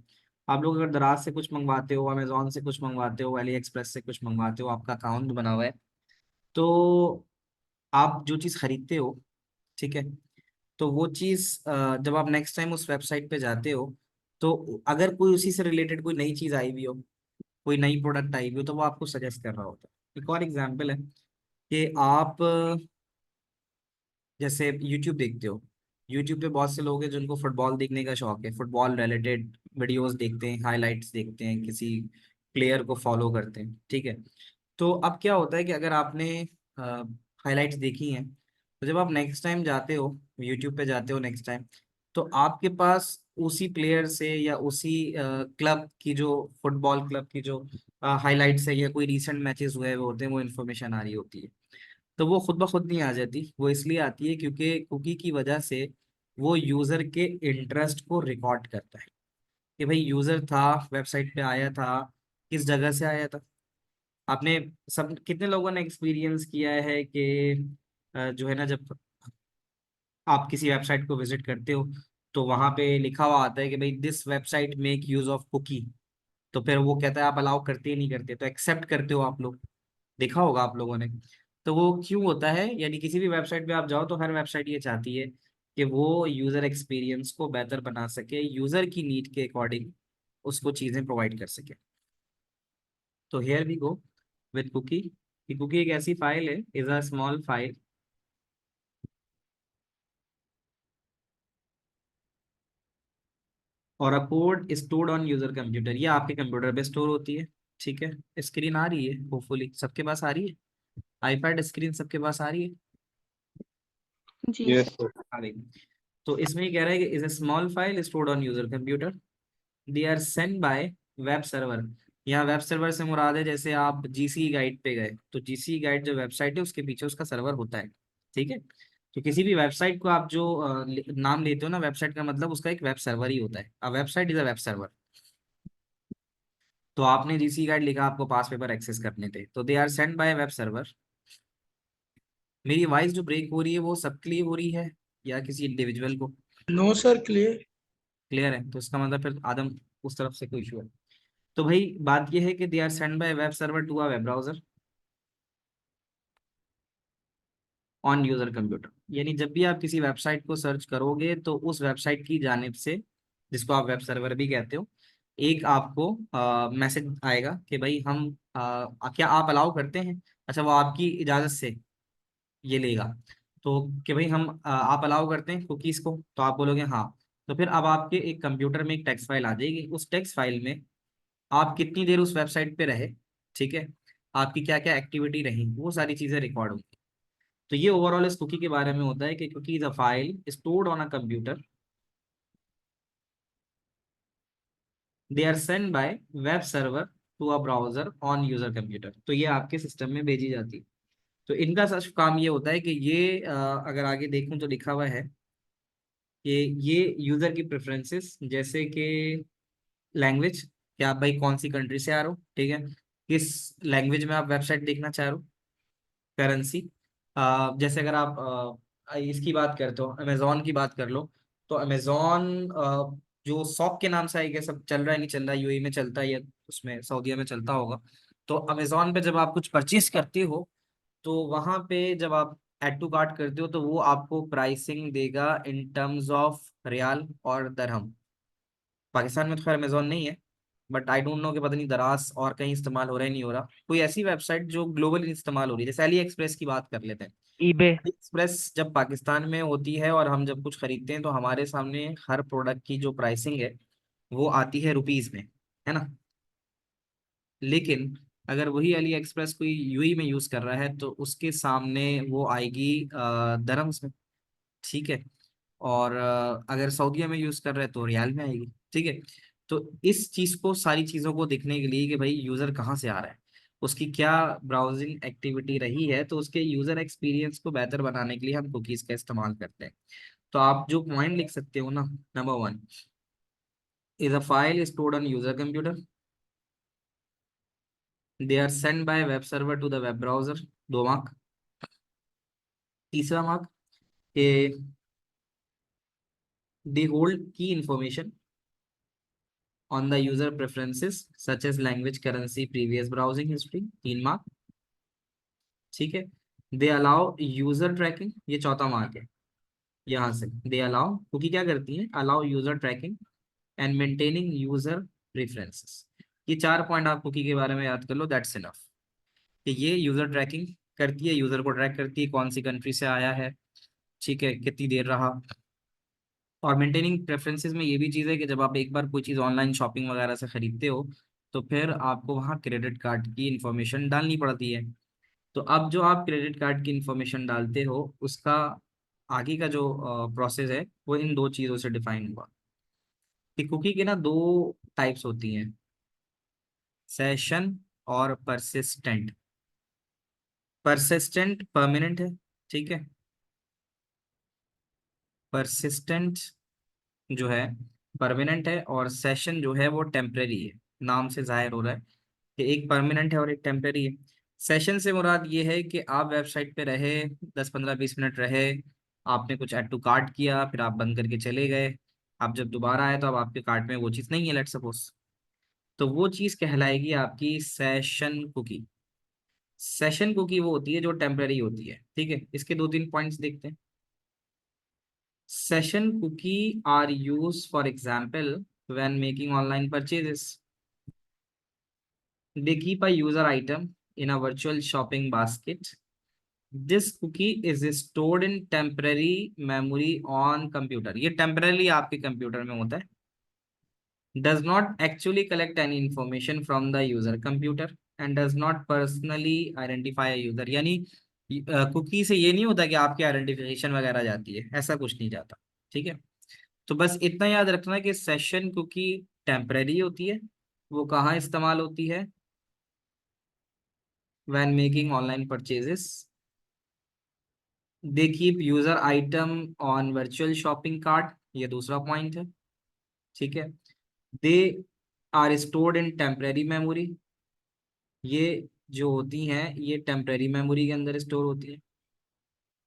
आप लोग अगर दराज से कुछ मंगवाते हो, अमेजोन से कुछ मंगवाते हो, अली एक्सप्रेस से कुछ मंगवाते हो, आपका अकाउंट बना हुआ है, तो आप जो चीज़ खरीदते हो, ठीक है, तो वो चीज़ जब आप नेक्स्ट टाइम उस वेबसाइट पे जाते हो, तो अगर कोई उसी से रिलेटेड कोई नई चीज़ आई हुई हो, कोई नई प्रोडक्ट आई हुई हो, तो वो आपको सजेस्ट कर रहा होता है। एक और एग्जांपल है कि आप जैसे यूट्यूब देखते हो, यूट्यूब पे बहुत से लोग हैं जिनको फुटबॉल देखने का शौक है, फुटबॉल रिलेटेड वीडियोस देखते हैं, हाइलाइट्स देखते हैं, किसी प्लेयर को फॉलो करते हैं, ठीक है। तो अब क्या होता है कि अगर आपने हाइलाइट्स देखी हैं, तो जब आप नेक्स्ट टाइम जाते हो, यूट्यूब पे जाते हो नेक्स्ट टाइम, तो आपके पास उसी प्लेयर से या उसी क्लब की जो, फुटबॉल क्लब की जो हाइलाइट्स है या कोई रीसेंट मैचेस हुए हुए होते हैं, वो इन्फॉर्मेशन आ रही होती है। तो वो खुद ब खुद नहीं आ जाती, वो इसलिए आती है क्योंकि कुकी की वजह से वो यूजर के इंटरेस्ट को रिकॉर्ड करता है, कि भाई यूजर था, वेबसाइट पे आया था, किस जगह से आया था। आपने सब कितने लोगों ने एक्सपीरियंस किया है कि जो है ना, जब आप किसी वेबसाइट को विजिट करते हो तो वहां पे लिखा हुआ आता है कि भाई this website make use of cookie, तो फिर वो कहता है आप अलाउ करते ही नहीं करते, तो एक्सेप्ट करते हो आप लोग, देखा होगा आप लोगों ने। तो वो क्यों होता है, यानी किसी भी वेबसाइट पे आप जाओ तो हर वेबसाइट ये चाहती है कि वो यूजर एक्सपीरियंस को बेहतर बना सके, यूजर की नीड के अकॉर्डिंग उसको चीजें प्रोवाइड कर सके। तो here we go with cookie. Cookie एक ऐसी फाइल है, इज अ स्मॉल फाइल और a code stored on user computer. ये आपके कंप्यूटर पे स्टोर होती है। ठीक है, स्क्रीन आ रही है, होपफुली सबके पास आ रही है, आईपैड स्क्रीन सबके पास आ रही है, जी। Yes, sir. आ रही है। तो इसमें ये कह रहा है कि is a small file stored on user computer, they are send by web server. यहाँ वेब सर्वर से मुराद है, जैसे आप जीसी गाइड पे गए तो जीसी गाइड जो वेबसाइट है उसके पीछे उसका सर्वर होता है। ठीक है, तो किसी भी वेबसाइट को आप जो नाम लेते हो ना, वेबसाइट का मतलब उसका एक वेब सर्वर ही होता है। A website is a web server. तो आपने जीसी गाइड लिखा, आपको पास पेपर एक्सेस करने थे, तो they are send by web server. मेरी वॉइस जो ब्रेक हो रही है वो सबके लिए हो रही है या किसी इंडिविजुअल को? No sir, clear. क्लियर है, तो इसका मतलब फिर आदम उस तरफ से कोई इशू है। तो भाई बात ये है कि they are send by web server to a web browser on user computer. यानी जब भी आप किसी वेबसाइट को सर्च करोगे तो उस वेबसाइट की जानिब से, जिसको आप वेब सर्वर भी कहते हो, एक आपको मैसेज आएगा कि भाई हम क्या आप अलाउ करते हैं। अच्छा, वो आपकी इजाजत से ये लेगा, तो कि भाई हम आप अलाउ करते हैं कुकीज को, तो आप बोलोगे हाँ। तो फिर अब आपके एक कंप्यूटर में एक टेक्स्ट फाइल आ जाएगी। उस टेक्स्ट फाइल में आप कितनी देर उस वेबसाइट पे रहे, ठीक है, आपकी क्या क्या एक्टिविटी रही, वो सारी चीजें रिकॉर्ड होंगी। तो ये ओवरऑल इस कुकी के बारे में होता है कि cookie is a file stored on a computer, they are send by web server to a browser on user computer. तो ये आपके सिस्टम में भेजी जाती है। तो इनका सच काम ये होता है कि ये अगर आगे देखूं तो लिखा हुआ है कि ये यूजर की प्रेफरेंसेस, जैसे कि लैंग्वेज, कि आप भाई कौन सी कंट्री से आ रहे हो, ठीक है, किस लैंग्वेज में आप वेबसाइट देखना चाह रहे हो, करेंसी, जैसे अगर आप इसकी बात करते हो, अमेजोन की बात कर लो, तो अमेजोन जो शॉप के नाम से आई, सब चल रहा है नहीं चल रहा है, यूएई में चलता है या उसमें सऊदीया में चलता होगा। तो अमेजोन पे जब आप कुछ परचेज करते हो तो वहां पे जब आप एड टू कार्ट करते हो तो वो आपको प्राइसिंग देगा इन टर्म्स ऑफ रियाल और दरहम। पाकिस्तान में तो खैर अमेजोन नहीं है, बट आई डोंट नो कि पता नहीं दराज और कहीं इस्तेमाल हो रहा है नहीं हो रहा। कोई ऐसी वेबसाइट जो ग्लोबली इस्तेमाल हो रही है, जैसे अली एक्सप्रेस की बात कर लेते हैं। ईबे। अली एक्सप्रेस जब पाकिस्तान में होती है और हम जब कुछ खरीदते हैं तो हमारे सामने हर प्रोडक्ट की जो प्राइसिंग है वो आती है रुपीज में, है ना। लेकिन अगर वही अली एक्सप्रेस कोई यूएई में यूज कर रहा है तो उसके सामने वो आएगी दरहम्स में, ठीक है। और अगर सऊदीया में यूज कर रहे हैं तो रियाल में आएगी, ठीक है। तो इस चीज को, सारी चीजों को देखने के लिए कि भाई यूजर कहाँ से आ रहा है, उसकी क्या ब्राउजिंग एक्टिविटी रही है, तो उसके यूजर एक्सपीरियंस को बेहतर बनाने के लिए हम कुकीज का इस्तेमाल करते हैं। तो आप जो पॉइंट लिख सकते हो ना, number 1 is a file stored on user computer, they are send by web server to the web browser, 2 mark. तीसरा mark, they hold key information on the user preferences such as language, currency, previous browsing history, 3 mark, ठीक है। They allow user trekking, ये 4था mark है। यहाँ से they allow, क्योंकि क्या करती है, allow user tracking and maintaining user preferences. ये 4 पॉइंट आप कुकी के बारे में याद कर लो, दैट्स इनफ। कि ये यूजर ट्रैकिंग करती है, यूजर को ट्रैक करती है कौन सी कंट्री से आया है, ठीक है, कितनी देर रहा। और मेंटेनिंग प्रेफरेंसेस में ये भी चीज़ है कि जब आप एक बार कोई चीज़ ऑनलाइन शॉपिंग वगैरह से खरीदते हो तो फिर आपको वहाँ क्रेडिट कार्ड की इंफॉर्मेशन डालनी पड़ती है। तो अब जो आप क्रेडिट कार्ड की इंफॉर्मेशन डालते हो उसका आगे का जो प्रोसेस है वो इन 2 चीज़ों से डिफाइन हुआ। कि कुकी के ना 2 टाइप्स होती हैं, सेशन और परसिस्टेंट। परसिस्टेंट परमानेंट है, ठीक है। परसिस्टेंट जो है परमानेंट है और सेशन जो है वो टेम्परेरी है। नाम से जाहिर हो रहा है कि एक परमानेंट है और एक टेम्परेरी है। सेशन से मुराद ये है कि आप वेबसाइट पे रहे, 10 15 20 मिनट रहे, आपने कुछ ऐड टू कार्ट किया, फिर आप बंद करके चले गए। आप जब दोबारा आए तो अब आपके कार्ट में वो चीज़ नहीं है, लेट सपोज, तो वो चीज़ कहलाएगी आपकी सेशन कुकी। सेशन कुकी वो होती है जो टेम्परेरी होती है, ठीक है। इसके 2 3 पॉइंट्स देखते हैं। Session cookie are used, for example, when making online purchases. They keep a user item in a virtual shopping basket. This cookie is stored in temporary memory on computer. ये temporarily आपके computer में होता है. Does not actually collect any information from the user computer and does not personally identify a user. यानी cookie से ये नहीं होता कि आपकी आइडेंटिफिकेशन वगैरह जाती है, ऐसा कुछ नहीं जाता. ठीक है, तो बस इतना याद रखना कि सेशन कुकी टेम्पररी होती है. वो कहाँ इस्तेमाल होती है? when making online purchases. They keep user item on virtual shopping cart. ये दूसरा पॉइंट है. ठीक है, they are stored in temporary memory. ये जो होती हैं ये टेम्पररी मेमोरी के अंदर स्टोर होती है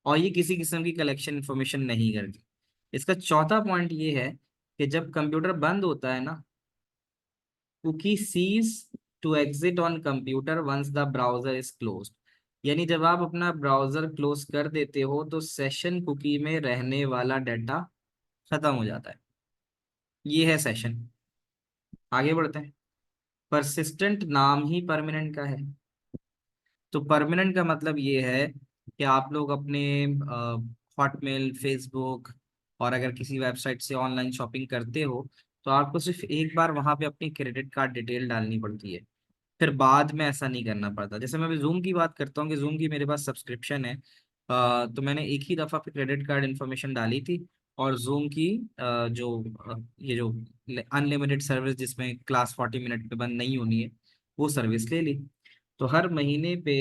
और ये किसी किस्म की कलेक्शन इंफॉर्मेशन नहीं करती. इसका चौथा पॉइंट ये है कि जब कंप्यूटर बंद होता है ना, cookie cease to exit on computer once the browser is closed. यानी जब आप अपना ब्राउजर क्लोज कर देते हो तो सेशन कुकी में रहने वाला डाटा खत्म हो जाता है. ये है सेशन. आगे बढ़ते हैं. परसिस्टेंट नाम ही परमानेंट का है. तो परमानेंट का मतलब ये है कि आप लोग अपने हॉटमेल, फेसबुक और अगर किसी वेबसाइट से ऑनलाइन शॉपिंग करते हो तो आपको सिर्फ एक बार वहां पे अपनी क्रेडिट कार्ड डिटेल डालनी पड़ती है, फिर बाद में ऐसा नहीं करना पड़ता. जैसे मैं अभी जूम की बात करता हूँ कि जूम की मेरे पास सब्सक्रिप्शन है, तो मैंने एक ही दफ़ा पे क्रेडिट कार्ड इन्फॉर्मेशन डाली थी और जूम की ये जो अनलिमिटेड सर्विस जिसमें क्लास 40 मिनट पे बंद नहीं होनी है वो सर्विस ले ली. तो हर महीने पे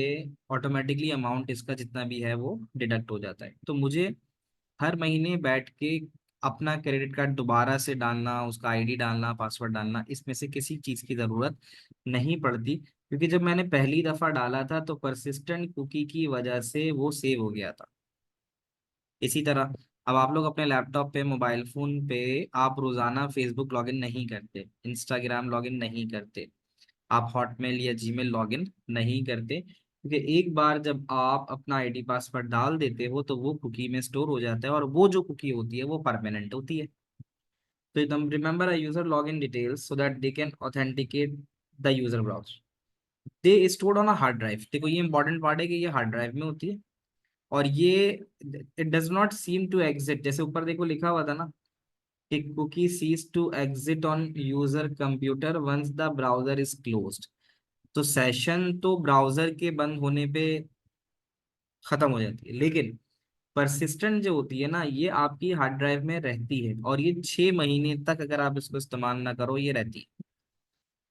ऑटोमेटिकली अमाउंट इसका जितना भी है वो डिडक्ट हो जाता है. तो मुझे हर महीने बैठ के अपना क्रेडिट कार्ड दोबारा से डालना, उसका आईडी डालना, पासवर्ड डालना, इसमें से किसी चीज़ की ज़रूरत नहीं पड़ती क्योंकि जब मैंने पहली दफ़ा डाला था तो परसिस्टेंट कुकी की वजह से वो सेव हो गया था. इसी तरह अब आप लोग अपने लैपटॉप पे, मोबाइल फ़ोन पे आप रोज़ाना फेसबुक लॉगिन नहीं करते, इंस्टाग्राम लॉगिन नहीं करते, आप हॉटमेल या जीमेल लॉगिन नहीं करते क्योंकि एक बार जब आप अपना आईडी पासवर्ड डाल देते हो तो वो कुकी में स्टोर हो जाता है और वो जो कुकी होती है वो परमानेंट होती है. तो तुम remember a user login details so that they can authenticate the user browser. They stored on a hard drive. देखो ये इंपॉर्टेंट पार्ट है कि ये हार्ड ड्राइव में होती है और ये it does not seem to exit. जैसे ऊपर देखो लिखा हुआ था ना कि cookie cease to exit on user computer once the browser is closed. तो सेशन तो ब्राउजर के बंद होने पे खत्म हो जाती है, लेकिन परसिस्टेंट जो होती है ना ये आपकी हार्ड ड्राइव में रहती है और ये 6 महीने तक अगर आप इसको इस्तेमाल ना करो ये रहती है.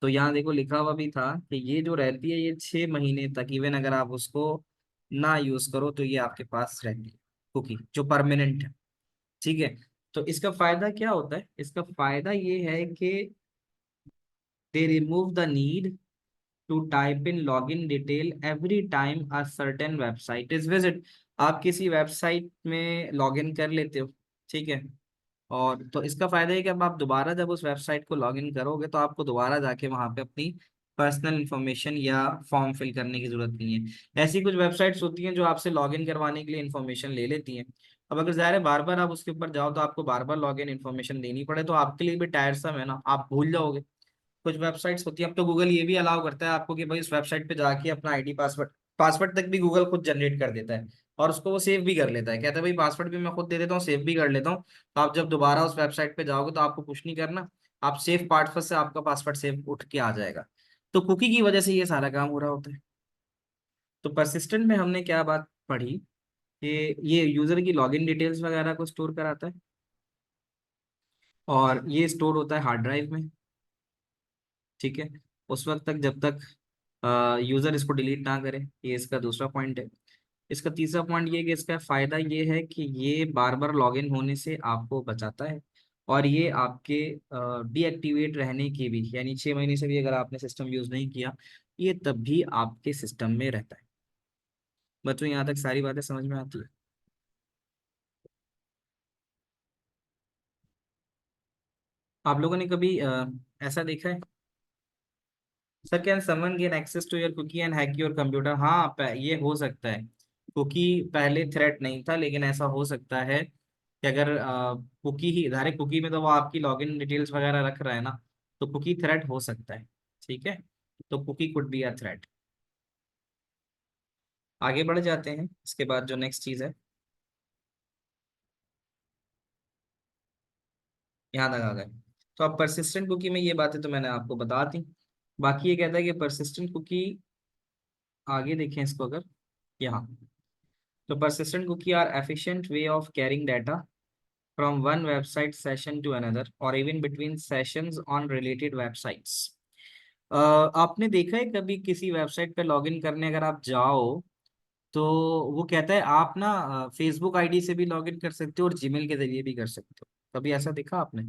तो यहाँ देखो लिखा हुआ भी था कि ये जो रहती है ये 6 महीने तक, इवन अगर आप उसको ना यूज करो तो ये आपके पास रहती है कुकी जो परमानेंट है. ठीक है, तो इसका फायदा क्या होता है? इसका फायदा ये है कि दे remove the need to type in login detail every time a certain website is visit. आप किसी वेबसाइट में लॉगिन कर लेते हो, ठीक है, और तो इसका फायदा है कि अब आप दोबारा जब उस वेबसाइट को लॉगिन करोगे तो आपको दोबारा जाके वहां पे अपनी पर्सनल इंफॉर्मेशन या फॉर्म फिल करने की जरूरत नहीं है. ऐसी कुछ वेबसाइट्स होती हैं जो आपसे लॉगिन करवाने के लिए इंफॉर्मेशन ले लेती हैं. अब अगर ज़ाहिर है बार बार आप उसके ऊपर जाओ तो आपको बार बार लॉगिन इन्फॉर्मेशन देनी पड़े तो आपके लिए भी टायरसम है ना, आप भूल जाओगे. कुछ वेबसाइट्स होती है, अब तो गूगल ये भी अलाउ करता है आपको कि भाई उस वेबसाइट पे जाके अपना आईडी पासवर्ड पासवर्ड तक भी गूगल खुद जनरेट कर देता है और उसको वो सेव भी कर लेता है. कहता है भाई पासवर्ड भी मैं खुद दे देता हूँ, सेव भी कर लेता हूँ. तो आप जब दोबारा उस वेबसाइट पे जाओगे तो आपको कुछ नहीं करना, आप सेव पासवर्ड से आपका पासवर्ड सेव उठ के आ जाएगा. तो कुकी की वजह से ये सारा काम हो रहा होता है. तो परसिस्टेंट में हमने क्या बात पढ़ी कि ये यूजर की लॉगिन डिटेल्स वगैरह को स्टोर कराता है और ये स्टोर होता है हार्ड ड्राइव में. ठीक है, उस वक्त तक जब तक यूजर इसको डिलीट ना करे. ये इसका दूसरा पॉइंट है. इसका तीसरा पॉइंट ये कि इसका फायदा ये है कि ये बार बार लॉगिन होने से आपको बचाता है और ये आपके डीएक्टिवेट रहने की भी, यानी 6 महीने से भी अगर आपने सिस्टम यूज नहीं किया ये तब भी आपके सिस्टम में रहता है. बच्चों यहाँ तक सारी बातें समझ में आती है? आप लोगों ने कभी ऐसा देखा है sir can someone gain access to your cookie and hack your computer? हाँ, ये हो सकता है. कुकी पहले थ्रेट नहीं था लेकिन ऐसा हो सकता है कि कि अगर कुकी ही डायरेक्ट कुकी में तो वो आपकी लॉगिन डिटेल्स वगैरह रख रहा है ना, तो कुकी थ्रेट हो सकता है। ठीक है, तो cookie could be a threat. आगे बढ़ जाते हैं, इसके बाद जो नेक्स्ट चीज है, यहाँ तक आ गए। तो अब परसिस्टेंट कुकी में ये बातें तो मैंने आपको बता दी। बाकी ये कहता है कि परसिस्टेंट कुकी, आगे देखें इसको अगर, यहाँ, तो persistent cookie are efficient way of carrying data from one website session to another or even between sessions on related websites। आपने देखा है कभी किसी वेबसाइट पे लॉगिन करने अगर आप जाओ, तो वो कहता है आप ना फेसबुक आईडी से भी लॉगिन कर सकते हो और जीमेल के जरिए भी कर सकते हो। कभी ऐसा देखा आपने?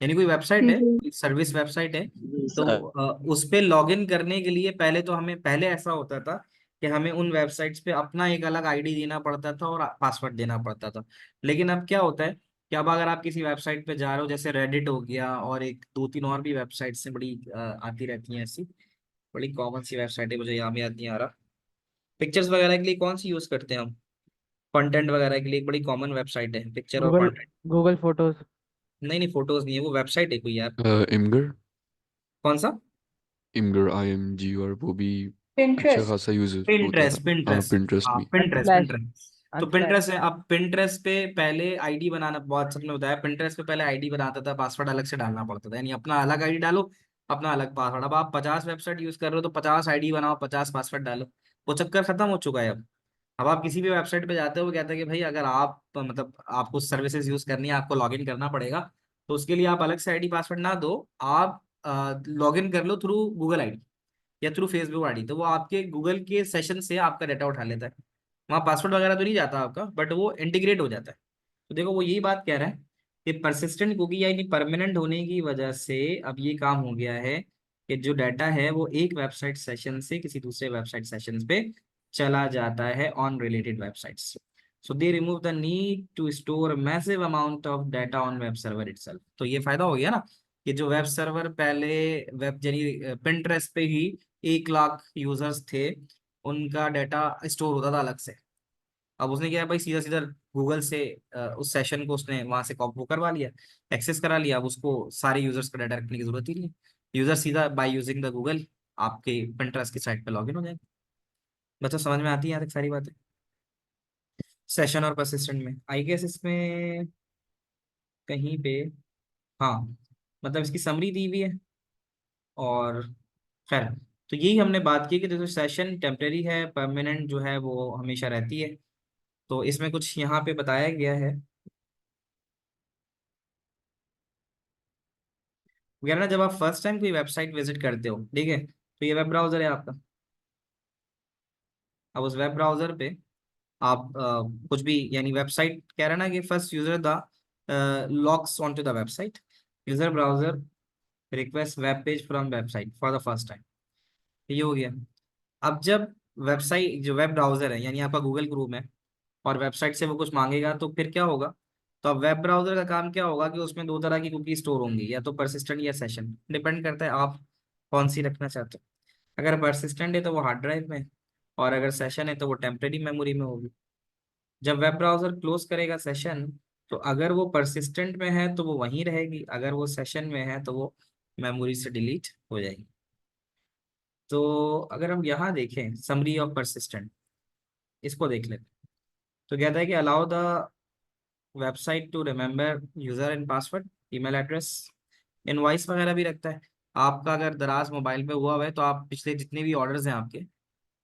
यानी कोई वेबसाइट है, जी। कोई सर्विस वेबसाइट है, तो सर उस पे लॉगिन करने के लिए पहले तो हमें, पहले ऐसा होता था कि हमें उन वेबसाइट्स पे अपना एक अलग आईडी देना पड़ता था और पासवर्ड देना पड़ता था। लेकिन अब क्या होता है कि अब अगर आप किसी वेबसाइट पे जा रहे हो, जैसे रेडिट हो गया और एक दो तीन और भी वेबसाइट्स हैं बड़ी आती रहती हैं ऐसी, बड़ी कॉमन सी वेबसाइट है, मुझे याद नहीं आ रहा। पिक्चर्स वगैरह के लिए कौन सी यूज करते हैं हम? कंटेंट वगैरह के लिए एक बड़ी कॉमन वेबसाइट है, पिक्चर और गूगल कंटेंट। Google photos. नहीं नहीं, फोटोज नहीं है, वो वेबसाइट है कोई यार। इमगर। कौन सा? इमगर, IMGR, वो भी अच्छा Pinterest। खासा यूज होता था। पिंटरेस्ट, हाँ, पिंटरेस्ट, पिंटरेस्ट हाँ भी। Pinterest, Unsplash. पिंटरेस्ट। तो अनस्प्लैश। पिंटरेस्ट है, अब पिंटरेस्ट पे पहले आईडी बनाना, बहुत सबने बताया, पिंटरेस्ट पे पहले आईडी बनाता था, पासवर्ड अलग से डालना पड़ता था, यानी अपना अलग आईडी डालो, अपना अलग पासवर्ड। अब आप 50 वेबसाइट यूज कर रहे हो तो 50 आईडी बनाओ, 50 पासवर्ड डालो, वो चक्कर खत्म हो चुका है अब आप किसी भी वेबसाइट पे जाते हो, वो कहता है कि भाई अगर आप मतलब आपको सर्विसेज यूज करनी है, आपको लॉगिन करना पड़ेगा, तो उसके लिए आप अलग से आईडी पासवर्ड ना दो, आप लॉगिन कर लो थ्रू गूगल आईडी या थ्रू फेसबुक आईडी, तो वो आपके गूगल के सेशन से आपका डाटा उठा लेता है। वहाँ पासवर्ड वगैरह तो नहीं जाता आपका, बट वो इंटीग्रेट हो जाता है। तो देखो वो यही बात कह रहा है कि परसिस्टेंट कुकी यानी परमानेंट होने की वजह से अब ये काम हो गया है कि जो डाटा है वो एक वेबसाइट सेशन से किसी दूसरे वेबसाइट सेशन पे चला जाता है on related websites. So they remove the need to store massive amount of data on web server itself. तो ये फायदा हो गया ना कि जो वेब सर्वर पहले, वेब यानी पिंटरेस्ट पे ही 1 लाख यूजर्स थे, उनका डाटा स्टोर होता था अलग से। अब उसने क्या है भाई, सीधा सीधा गूगल से उस सेशन को उसने वहां से वो करवा लिया, एक्सेस करा लिया। अब उसको सारे यूजर्स का डाटा रखने की जरूरत ही नहीं है। यूजर सीधा बाय यूजिंग द गूगल आपके पिंटरेस्ट की साइट पे लॉगिन हो जाएगा। बच्चा समझ में आती है यहाँ तक सारी बातें? सेशन और परसिस्टेंट में आई गेस इसमें कहीं पे, हाँ, मतलब इसकी समरी दी हुई है। और खैर, तो यही हमने बात की कि जो सेशन टेम्परेरी है, परमानेंट जो है वो हमेशा रहती है। तो इसमें कुछ यहाँ पे बताया गया है वगैरह ना, जब आप फर्स्ट टाइम कोई वेबसाइट विजिट करते हो, ठीक है, तो ये वेब ब्राउजर है आपका। अब उस वेब ब्राउजर पे आप कुछ भी, यानी वेबसाइट कह रहा है ना कि first user the logs on to the website, user browser request web page from website for the first time, ये हो गया। अब जब वेबसाइट, जो वेब ब्राउजर है यानी आपका गूगल क्रोम है, और वेबसाइट से वो कुछ मांगेगा, तो फिर क्या होगा? तो अब वेब ब्राउजर का काम क्या होगा कि उसमें दो तरह की कुकी स्टोर होंगी, या तो परसिस्टेंट या सेशन, डिपेंड करता है आप कौन सी रखना चाहते हो। अगर परसिस्टेंट है तो वो हार्ड ड्राइव में, और अगर सेशन है तो वो टेम्परेरी मेमोरी में होगी। जब वेब ब्राउजर क्लोज करेगा सेशन, तो अगर वो परसिस्टेंट में है तो वो वहीं रहेगी, अगर वो सेशन में है तो वो मेमोरी से डिलीट हो जाएगी। तो अगर हम यहाँ देखें समरी ऑफ परसिस्टेंट, इसको देख लेते हैं। तो कहता है कि allow the website to remember user and password, email address, invoice वगैरह भी रखता है। आपका अगर दराज मोबाइल पे हुआ है तो आप पिछले जितने भी ऑर्डर्स हैं आपके,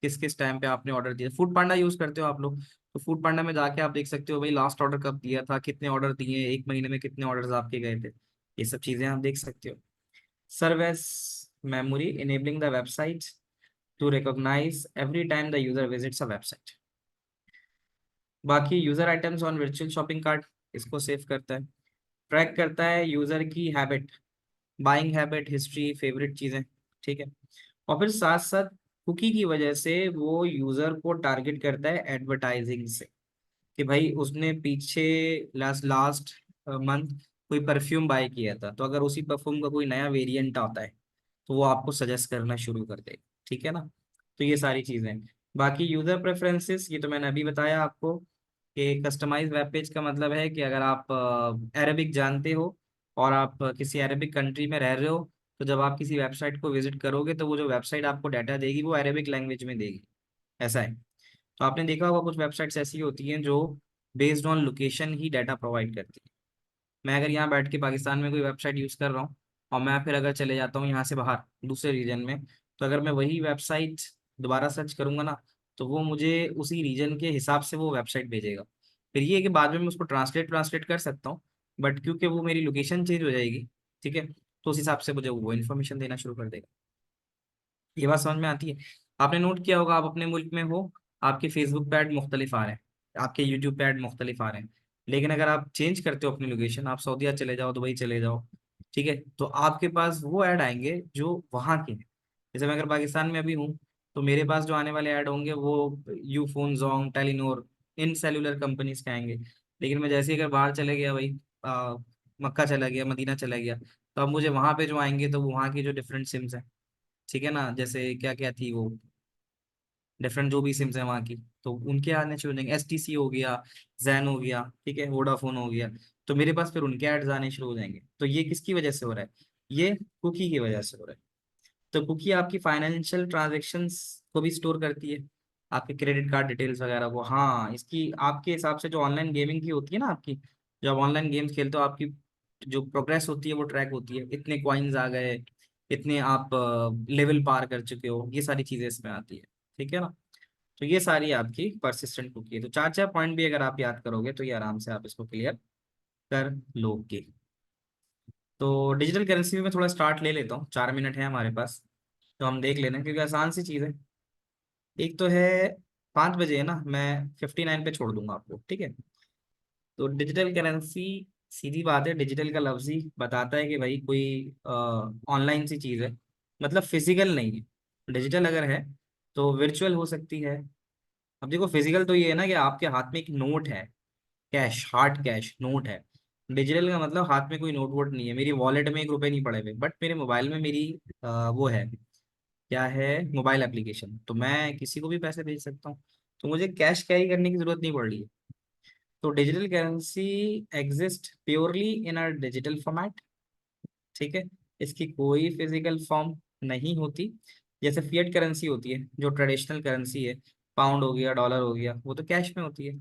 किस किस टाइम पे आपने ऑर्डर दिया, फूड पांडा यूज करते हो आप लोग, तो फूड पांडा में जाके आप देख सकते हो भाई लास्ट ऑर्डर कब दिया था, कितने ऑर्डर दिए, एक महीने में कितने ऑर्डर्स आपके गए थे, ये सब चीजें आप देख सकते हो। Serve as memory enabling the website to recognise every time the user visits a website. बाकी user items on virtual shopping cart, इसको सेव करता है। ट्रैक करता है यूजर की habit, buying habit, history, favourite चीजें, ठीक है। और फिर साथ साथ कुकी की वजह से वो यूजर को टारगेट करता है एडवर्टाइजिंग से, कि भाई उसने पीछे लास्ट लास्ट मंथ कोई परफ्यूम बाय किया था, तो अगर उसी परफ्यूम का कोई नया वेरिएंट आता है तो वो आपको सजेस्ट करना शुरू कर देगा, ठीक है ना। तो ये सारी चीजें। बाकी यूजर प्रेफरेंसेस, ये तो मैंने अभी बताया आपको कि कस्टमाइज वेब पेज का मतलब है कि अगर आप अरेबिक जानते हो और आप किसी अरेबिक कंट्री में रह रहे हो, तो जब आप किसी वेबसाइट को विजिट करोगे तो वो जो वेबसाइट आपको डाटा देगी वो अरेबिक लैंग्वेज में देगी। ऐसा है। तो आपने देखा होगा कुछ वेबसाइट्स ऐसी होती हैं जो based on location he data provide करती है। मैं अगर यहाँ बैठ के पाकिस्तान में कोई वेबसाइट यूज़ कर रहा हूँ और मैं फिर अगर चले जाता हूँ यहाँ से बाहर दूसरे रीजन में, तो अगर मैं वही वेबसाइट दोबारा सर्च करूंगा ना, तो वो मुझे उसी रीजन के हिसाब से वो वेबसाइट भेजेगा। फिर ये है कि बाद में मैं उसको ट्रांसलेट ट्रांसलेट कर सकता हूँ, बट क्योंकि वो मेरी लोकेशन चेंज हो जाएगी, ठीक है, तो उस हिसाब से मुझे वो इन्फॉर्मेशन देना शुरू कर देगा। ये बात समझ में आती है? आपने नोट किया होगा, आप अपने मुल्क में हो, आपके फेसबुक पे ऐड मुख्तलिफ आ रहे हैं, आपके यूट्यूब पे ऐड मुख्तलिफ आ रहे हैं, लेकिन अगर आप चेंज करते हो अपनी लोकेशन, आप सऊदीया चले जाओ, दुबई चले जाओ, ठीक है, तो आपके पास वो ऐड आएंगे जो वहाँ के हैं। जैसे मैं अगर पाकिस्तान में अभी हूँ, तो मेरे पास जो आने वाले ऐड होंगे वो Ufone, Jong, Telenor, in cellular companies के आएंगे। लेकिन मैं जैसे ही अगर बाहर चले गया भाई, मक्का चला गया, मदीना चला गया, तो अब मुझे वहाँ पे जो आएंगे तो वो वहाँ की जो डिफरेंट सिम्स हैं, ठीक है ना, जैसे क्या क्या थी वो डिफरेंट जो भी सिम्स है वहाँ की, तो उनके आने शुरू हो जाएंगे। एसटीसी हो गया, जैन हो गया, ठीक है, वोडाफोन हो गया, तो मेरे पास फिर उनके एड्स आने शुरू हो जाएंगे। तो ये किसकी वजह से हो रहा है? ये कुकी की वजह से हो रहा है। तो कुकी आपकी फाइनेंशियल ट्रांजेक्शंस को भी स्टोर करती है, आपके क्रेडिट कार्ड डिटेल्स वगैरह को। हाँ, इसकी आपके हिसाब से जो ऑनलाइन गेमिंग की होती है ना आपकी, जब ऑनलाइन गेम्स खेलते हो आपकी जो प्रोग्रेस होती है वो ट्रैक होती है, इतने कॉइन्स आ गए, इतने आप लेवल पार कर चुके हो, ये सारी चीजें इसमें आती है, ठीक है ना। तो ये सारी आपकी परसिस्टेंट कुकी है। तो चार चार पॉइंट भी अगर आप याद करोगे तो ये आराम से आप इसको क्लियर कर लोगे। तो डिजिटल करेंसी में मैं थोड़ा स्टार्ट ले लेता हूँ, 4 मिनट है हमारे पास, तो हम देख लेना क्योंकि आसान सी चीज़ है। एक तो है 5 बजे है ना, मैं 59 पे छोड़ दूंगा आपको, ठीक है। तो डिजिटल करेंसी, सीधी बात है, डिजिटल का लफ्ज ही बताता है कि भाई कोई ऑनलाइन सी चीज़ है, मतलब फिजिकल नहीं है। डिजिटल अगर है तो वर्चुअल हो सकती है। अब देखो फिजिकल तो ये है ना कि आपके हाथ में एक नोट है, कैश, हार्ड कैश नोट है। डिजिटल का मतलब हाथ में कोई नोट वोट नहीं है, मेरी वॉलेट में 1 रुपए नहीं पड़े हुए, बट मेरे मोबाइल में मेरी वो है, क्या है, मोबाइल एप्लीकेशन, तो मैं किसी को भी पैसे भेज सकता हूँ, तो मुझे कैश कैरी करने की जरूरत नहीं पड़ रही है। तो digital currency exist purely in a digital format, ठीक है, इसकी कोई फिजिकल फॉर्म नहीं होती। जैसे फिएट करेंसी होती है जो ट्रेडिशनल करेंसी है, पाउंड हो गया, डॉलर हो गया, वो तो कैश में होती है।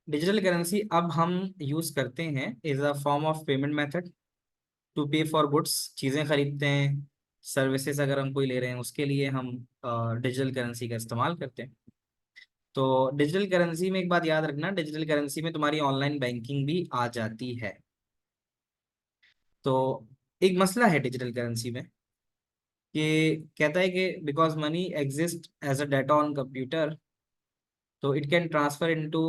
डिजिटल करेंसी अब हम यूज करते हैं as a form of payment method to pay for goods, चीजें खरीदते हैं, सर्विसेज अगर हम कोई ले रहे हैं उसके लिए हम डिजिटल करेंसी का इस्तेमाल करते हैं। तो डिजिटल करेंसी में एक बात याद रखना, डिजिटल करेंसी में तुम्हारी ऑनलाइन बैंकिंग भी आ जाती है। तो एक मसला है डिजिटल करेंसी में कि कहता है कि because money exist as a data on computer, तो it can transfer into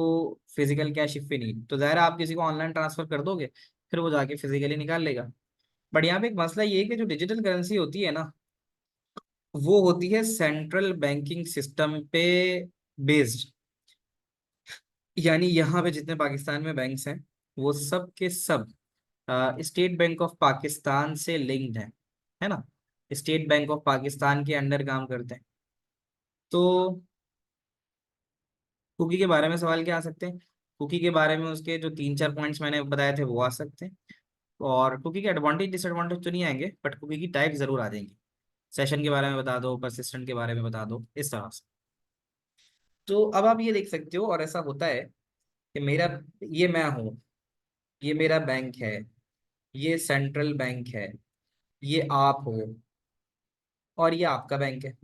physical cash if we need. तो ज़ाहिर है आप किसी को ऑनलाइन ट्रांसफर कर दोगे, फिर वो जाके फिजिकली निकाल लेगा। बट यहाँ पे एक मसला ये है कि जो डिजिटल करेंसी होती है ना, वो होती है सेंट्रल बैंकिंग सिस्टम पे बेस्ड। यानी यहाँ पे जितने पाकिस्तान में बैंक्स हैं वो सब के सब स्टेट बैंक ऑफ पाकिस्तान से लिंक्ड है ना, स्टेट बैंक ऑफ पाकिस्तान के अंडर काम करते हैं। तो कुकी के बारे में सवाल क्या आ सकते हैं? कुकी के बारे में उसके जो 3 4 पॉइंट्स मैंने बताए थे वो आ सकते हैं, और कुकी के एडवांटेज डिसएडवांटेज तो नहीं आएंगे, बट कुकी की टाइप जरूर आ जाएंगी। सेशन के बारे में बता दो, परसिस्टेंट के बारे में बता दो, इस तरह से। तो अब आप ये देख सकते हो, और ऐसा होता है कि मेरा, ये मैं हूँ, ये मेरा बैंक है, ये सेंट्रल बैंक है, ये आप हो, और ये आपका बैंक है।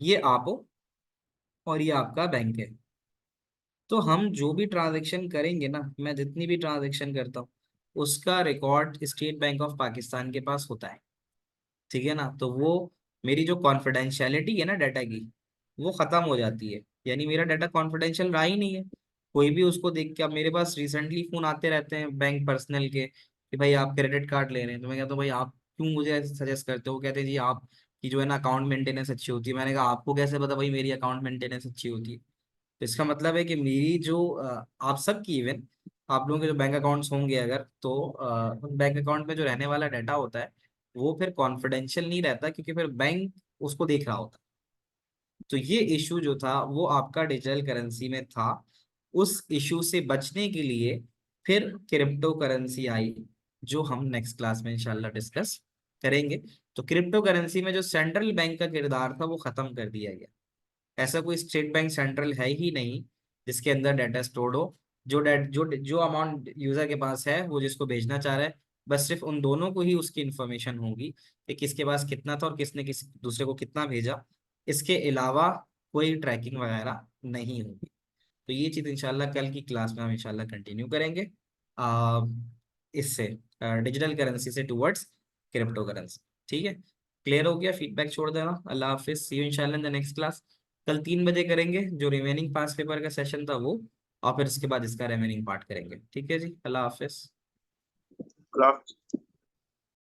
ये आप हो और ये आपका बैंक है। तो हम जो भी ट्रांजैक्शन करेंगे ना, मैं जितनी भी ट्रांजैक्शन करता हूँ उसका record state bank of Pakistan के पास होता है, ठीक है ना। तो वो मेरी जो कॉन्फिडेंशियलिटी है ना डाटा की, वो खत्म हो जाती है, यानी मेरा डाटा कॉन्फिडेंशियल रहा ही नहीं है। कोई भी उसको देख के, अब मेरे पास रिसेंटली फोन आते रहते हैं बैंक पर्सनल के कि भाई आप क्रेडिट कार्ड ले रहे हैं, तो मैं कहता हूँ भाई आप क्यों मुझे ऐसे सजेस्ट करते हो? वो कहते हैं जी आपकी जो है ना अकाउंट मेंटेनेंस अच्छी होती है। मैंने कहा आपको कैसे पता भाई मेरी अकाउंट मेंटेनेंस अच्छी होती है? तो इसका मतलब है कि मेरी जो आप सबकी, इवन आप लोगों के जो बैंक अकाउंट्स होंगे अगर, तो उन बैंक अकाउंट में जो रहने वाला डाटा होता है वो फिर कॉन्फिडेंशियल नहीं रहता, क्योंकि फिर बैंक उसको देख रहा होता है। तो ये इशू जो था वो आपका डिजिटल करेंसी में था। उस इशू से बचने के लिए फिर क्रिप्टो करेंसी आई, जो हम नेक्स्ट क्लास में इंशाल्लाह डिस्कस करेंगे। तो क्रिप्टो करेंसी में जो सेंट्रल बैंक का किरदार था वो खत्म कर दिया गया। ऐसा कोई स्टेट बैंक सेंट्रल है ही नहीं जिसके अंदर डाटा स्टोर्ड हो। जो अमाउंट यूजर के पास है, वो जिसको भेजना चाह रहा है, बस सिर्फ उन दोनों को ही उसकी इंफॉर्मेशन होगी कि किसके पास कितना था और किसने किस दूसरे को कितना भेजा। इसके अलावा कोई ट्रैकिंग वगैरह नहीं होगी। तो ये चीज़ इंशाल्लाह कल की क्लास में हम इंशाल्लाह कंटिन्यू करेंगे आ, इससे डिजिटल करेंसी से टुवर्ड्स क्रिप्टो करेंसी। ठीक है, क्लियर हो गया? फीडबैक छोड़ देना। अल्लाह हाफिज, सी यू इंशाल्लाह इन द नेक्स्ट क्लास। कल 3 बजे करेंगे जो रिमेनिंग 5 पेपर का सेशन था वो, और फिर इसके बाद इसका रिमेनिंग पार्ट करेंगे। ठीक है जी, अल्लाह हाफिज। क्लास